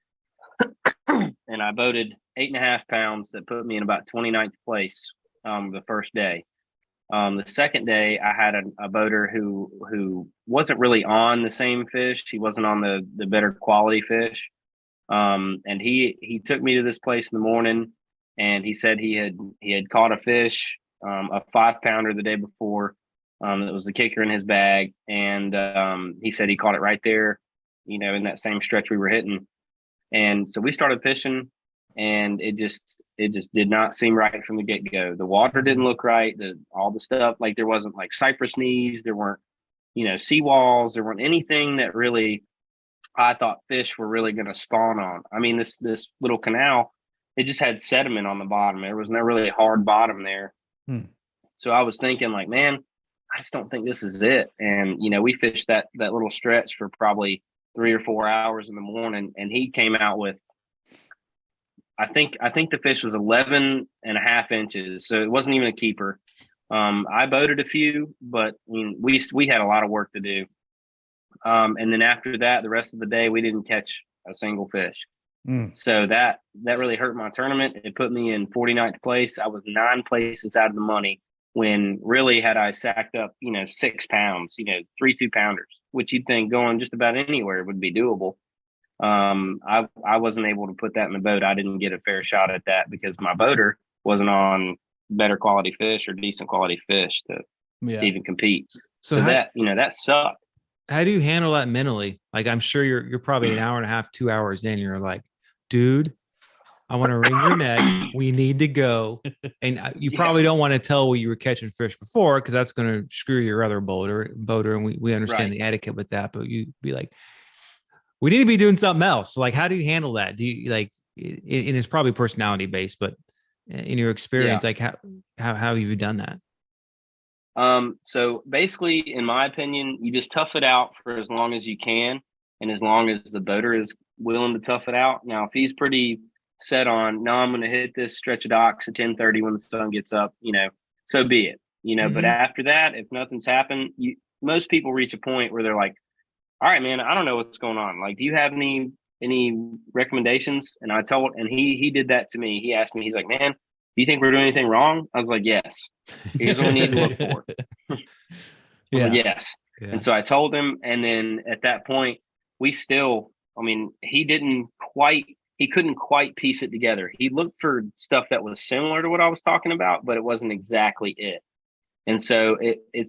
and I boated 8.5 pounds that put me in about 29th place the first day. The second day, I had a boater who wasn't really on the same fish. He wasn't on the better quality fish. And he took me to this place in the morning and he said he had caught a fish, a 5-pounder the day before. That was the kicker in his bag. And he said he caught it right there, in that same stretch we were hitting. And so we started fishing and it just did not seem right from the get-go. The water didn't look right. All the stuff, like there wasn't like cypress knees. There weren't, seawalls. There weren't anything that really, I thought fish were really going to spawn on. I mean, this little canal, it just had sediment on the bottom. There was no really hard bottom there. So I was thinking like, man, I just don't think this is it. And, we fished that little stretch for probably 3 or 4 hours in the morning. And he came out with, I think the fish was 11.5 inches. So it wasn't even a keeper. I boated a few, but we had a lot of work to do. And then after that, the rest of the day, we didn't catch a single fish. So that really hurt my tournament. It put me in 49th place. I was 9 places out of the money. When really had I sacked up, 6 pounds, 3 2-pounders, which you'd think going just about anywhere would be doable. I wasn't able to put that in the boat. I didn't get a fair shot at that because my boater wasn't on better quality fish or decent quality fish to even compete. So that sucked. How do you handle that mentally? Like, I'm sure you're probably an hour and a half, 2 hours in. You're like, dude, I want to wring your neck. We need to go. And you probably don't want to tell where you were catching fish before because that's going to screw your other boater. And we understand the etiquette with that. But you be like, we need to be doing something else. Like, how do you handle that? Do you like, and it's probably personality based, but in your experience, like how have you done that? So basically, in my opinion, you just tough it out for as long as you can. And as long as the boater is willing to tough it out. Now, if he's pretty set on, no, I'm going to hit this stretch of docks at 10:30 when the sun gets up, so be it, but after that, if nothing's happened, most people reach a point where they're like, all right, man, I don't know what's going on. Like, do you have any recommendations? And he did that to me. He asked me, he's like, man, do you think we're doing anything wrong? I was like, yes. Here's what we need to look for. Like, yes. Yeah. And so I told him, and then at that point, we still, he couldn't quite piece it together. He looked for stuff that was similar to what I was talking about, but it wasn't exactly it. And so it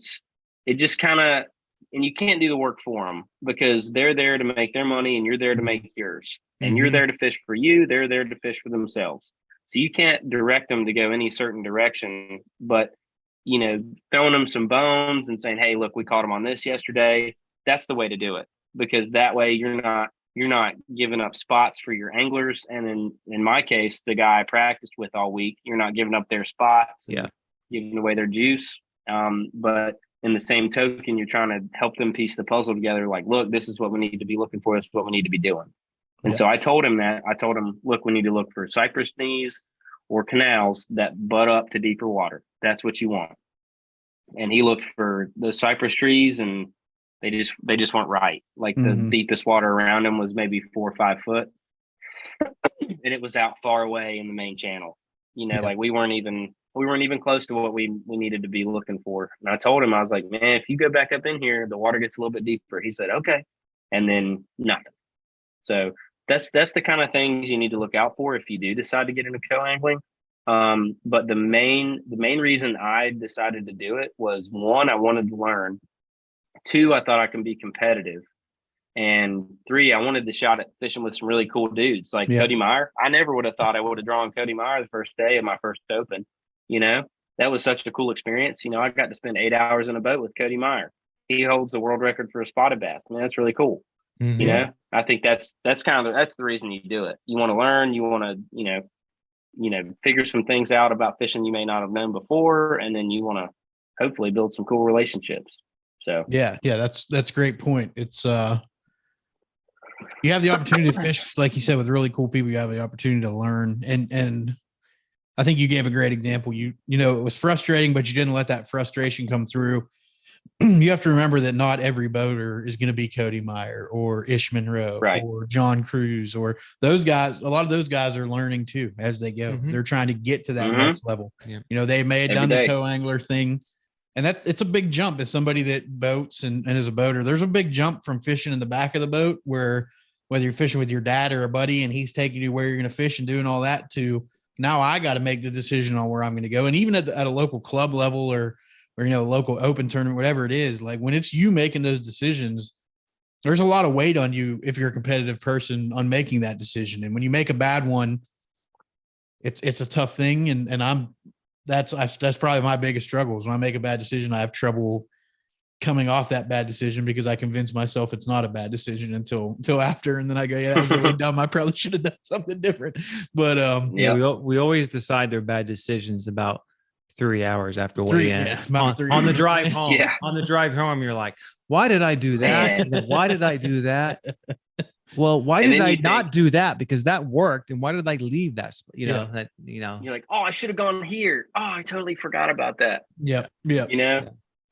just kind of, and you can't do the work for them because they're there to make their money and you're there to make yours. And you're there to fish for you. They're there to fish for themselves. So you can't direct them to go any certain direction, but, throwing them some bones and saying, hey, look, we caught them on this yesterday. That's the way to do it. because that way you're not giving up spots for your anglers. And in my case, the guy I practiced with all week, you're not giving up their spots and giving away their juice. But in the same token, you're trying to help them piece the puzzle together. Like, look, this is what we need to be looking for. This is what we need to be doing. And so I told him, look, we need to look for cypress knees or canals that butt up to deeper water. That's what you want. And he looked for the cypress trees, and they just weren't right. Like the deepest water around him was maybe 4 or 5 foot, and it was out far away in the main channel. Like we weren't even close to what we needed to be looking for. And I told him, I was like, man, if you go back up in here, the water gets a little bit deeper. He said, okay, and then nothing. So that's the kind of things you need to look out for if you do decide to get into co-angling. But the main reason I decided to do it was, 1, I wanted to learn. 2, I thought I can be competitive. And 3, I wanted the shot at fishing with some really cool dudes like Cody Meyer. I never would have thought I would have drawn Cody Meyer the first day of my first open. That was such a cool experience. I got to spend 8 hours in a boat with Cody Meyer. He holds the world record for a spotted bass. I mean, that's really cool. I think that's the reason you do it. You want to learn, you want to, figure some things out about fishing you may not have known before. And then you want to hopefully build some cool relationships. So, yeah, that's a great point. It's, you have the opportunity to fish, like you said, with really cool people. You have the opportunity to learn. And I think you gave a great example. It was frustrating, but you didn't let that frustration come through. You have to remember that not every boater is going to be Cody Meyer or Ish Monroe or John Cruz or those guys. A lot of those guys are learning too as they go. They're trying to get to that next level. Yeah. They may have done the co-angler thing, and it's a big jump as somebody that boats and is a boater. There's a big jump from fishing in the back of the boat, where whether you're fishing with your dad or a buddy and he's taking you where you're going to fish and doing all that, to now I got to make the decision on where I'm going to go. And even at a local club level or local open tournament, whatever it is, like when it's you making those decisions, there's a lot of weight on you if you're a competitive person on making that decision. And when you make a bad one, it's a tough thing. And that's probably my biggest struggle is when I make a bad decision, I have trouble coming off that bad decision because I convince myself it's not a bad decision until after. And then I go, yeah, that was really dumb. I probably should have done something different. But we always decide they're bad decisions about 3 hours after weigh-in. On the drive home. On the drive home, you're like, why did I do that? Why did I do that? Well, why did I not do that? Because that worked. And why did I leave that? You're like, oh, I should have gone here. Oh, I totally forgot about that. Yeah.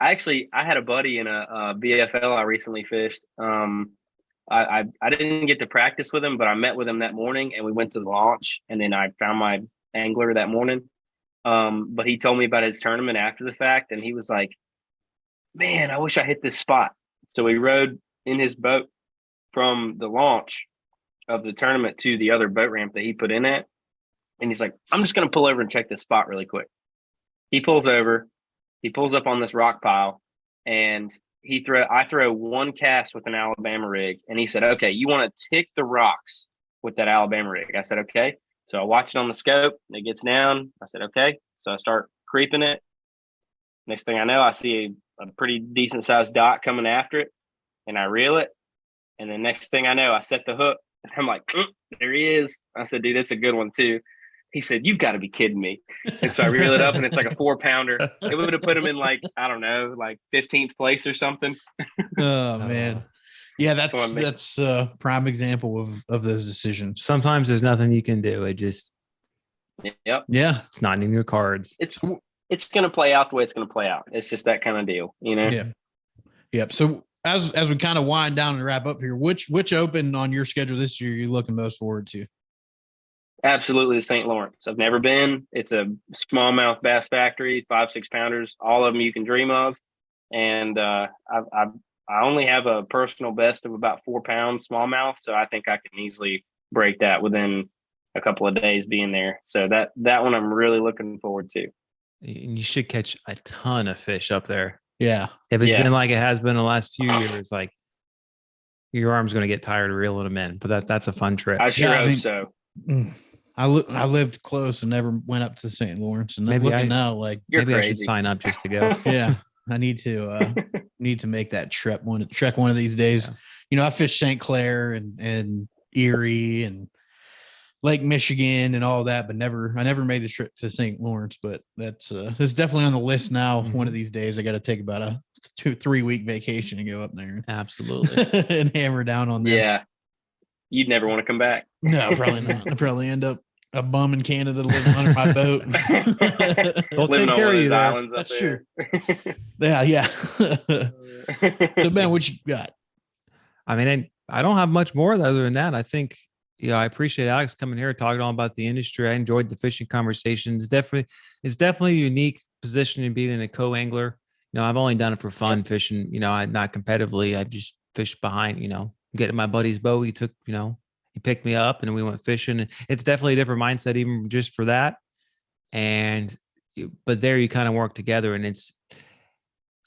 I had a buddy in a BFL I recently fished. I didn't get to practice with him, but I met with him that morning and we went to the launch, and then I found my angler that morning. But he told me about his tournament after the fact, and he was like, man, I wish I hit this spot. So we rode in his boat from the launch of the tournament to the other boat ramp that he put in at. And he's like, I'm just going to pull over and check this spot really quick. He pulls over, he pulls up on this rock pile, and I throw one cast with an Alabama rig. And he said, okay, you want to tick the rocks with that Alabama rig? I said, okay. So I watch it on the scope. It gets down. I said, okay. So I start creeping it. Next thing I know, I see a pretty decent sized dot coming after it, and I reel it. And then next thing I know, I set the hook, and I'm like, there he is. I said, dude, that's a good one too. He said, you've got to be kidding me. And so I reel it up, and it's like a 4-pounder. It would have put him in like 15th place or something. Oh man. Yeah, that's a prime example of those decisions. Sometimes there's nothing you can do. It just, yeah, it's not in your cards. It's going to play out the way it's going to play out. It's just that kind of deal, Yeah. Yep. So as we kind of wind down and wrap up here, which open on your schedule this year are you looking most forward to? Absolutely the St. Lawrence. I've never been. It's a smallmouth bass factory, 5-6 pounders, all of them you can dream of. And I only have a personal best of about 4 pounds smallmouth, so I think I can easily break that within a couple of days being there. So that one I'm really looking forward to. You should catch a ton of fish up there. Yeah. If it's been like it has been the last few years, like your arm's going to get tired of reeling them in. But that's a fun trip. I sure hope so. I lived close and never went up to the St. Lawrence, and maybe I should sign up just to go. Yeah. I need to make that trek one of these days. I fished St. Clair and Erie and Lake Michigan and all that, but I never made the trip to St. Lawrence, but that's definitely on the list now. One of these days I got to take about a 2-3 week vacation and go up there Absolutely. and hammer down on them. Yeah. You'd never want to come back. No, probably not. I'd probably end up a bum in Canada living under my boat. They'll take care of you there. That's true. Yeah. So Ben, what you got? I mean, I don't have much more other than that. I think, I appreciate Alex coming here talking all about the industry. I enjoyed the fishing conversations. It's definitely a unique position to be in, a co-angler. I've only done it for fun fishing, not competitively. I've just fished behind, getting my buddy's boat. He took, he picked me up and we went fishing. It's definitely a different mindset, even just for that. But there you kind of work together, and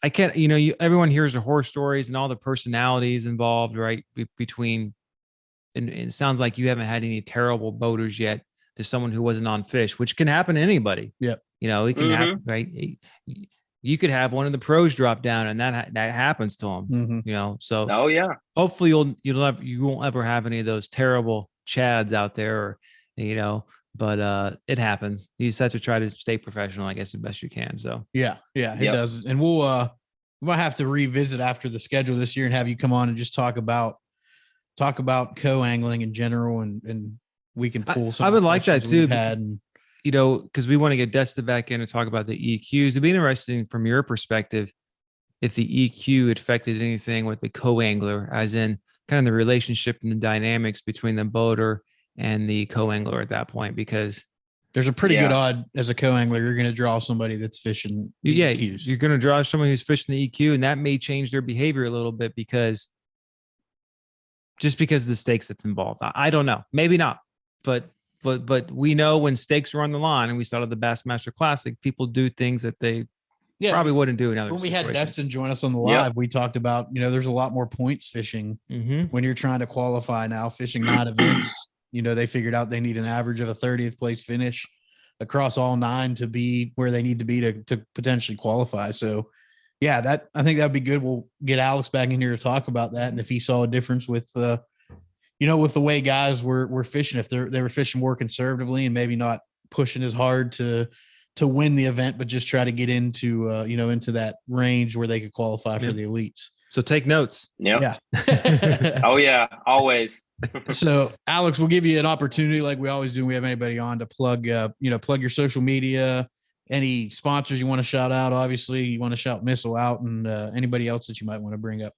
I can't, everyone hears the horror stories and all the personalities involved, right? Between, and it sounds like you haven't had any terrible boaters yet to someone who wasn't on fish, which can happen to anybody. Yep. It can happen, right? You could have one of the pros drop down, and that happens to them, so. Oh yeah. Hopefully you won't ever have any of those terrible chads out there, but it happens. You just have to try to stay professional, I guess, as best you can. So yeah, it does. And we might have to revisit after the schedule this year and have you come on and just talk about co-angling in general, and we can pull some. I would like that too, because we want to get Destin back in and talk about the EQs. It'd be interesting from your perspective if the EQ affected anything with the co-angler, as in kind of the relationship and the dynamics between the boater and the co-angler at that point, because there's a pretty good odd as a co-angler, you're going to draw somebody that's fishing the EQs. You're going to draw someone who's fishing the EQ, and that may change their behavior a little bit because of the stakes that's involved. I don't know, maybe not, but we know when stakes are on the line, and we saw at the Bassmaster Classic, people do things that they probably wouldn't do in other situations. When we had Destin join us on the live, we talked about, there's a lot more points fishing when you're trying to qualify now, fishing 9 events. They figured out they need an average of a 30th place finish across all 9 to be where they need to be to potentially qualify. So I think that'd be good. We'll get Alex back in here to talk about that. And if he saw a difference with, with the way guys were fishing, if they were fishing more conservatively and maybe not pushing as hard to win the event, but just try to get into, into that range where they could qualify for the elites. So take notes. Yeah. Oh yeah. Always. So Alex, we'll give you an opportunity like we always do when we have anybody on to plug your social media, any sponsors you want to shout out. Obviously you want to shout Missile out, and anybody else that you might want to bring up.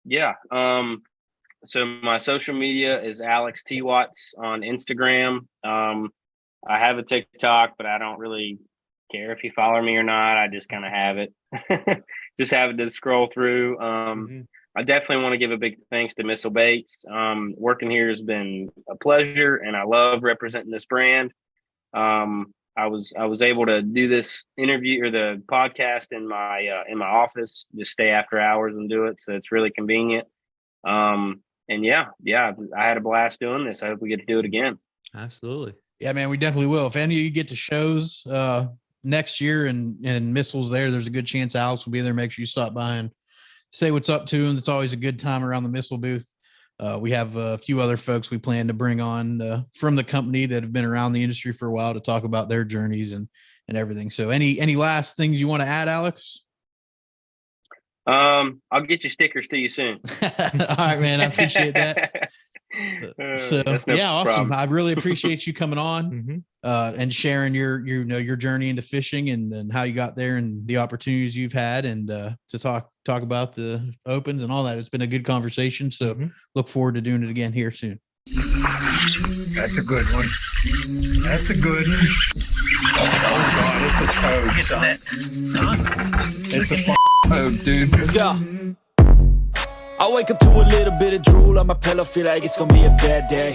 Yeah. So my social media is Alex T. Watts on Instagram. I have a TikTok, but I don't really care if you follow me or not. I just kind of have it. Just have it to scroll through. I definitely want to give a big thanks to Missile Baits. Working here has been a pleasure, and I love representing this brand. I was able to do this interview or the podcast in my office, just stay after hours and do it. So it's really convenient. And I had a blast doing this. I hope we get to do it again. Absolutely. Yeah, man, we definitely will. If any of you get to shows next year and Missile's there's a good chance Alex will be there. Make sure you stop by and say what's up to him. It's always a good time around the Missile booth. We have a few other folks we plan to bring on from the company that have been around the industry for a while to talk about their journeys and everything. So any last things you want to add, Alex? I'll get your stickers to you soon. All right, man. I appreciate that. Awesome. I really appreciate you coming on and sharing your journey into fishing and how you got there and the opportunities you've had, and to talk about the opens and all that. It's been a good conversation. So look forward to doing it again here soon. That's a good one. That's a good one. Oh God, it's a toad, son. It's a toad, dude. Let's go. I wake up to a little bit of drool on my pillow, feel like it's gonna be a bad day.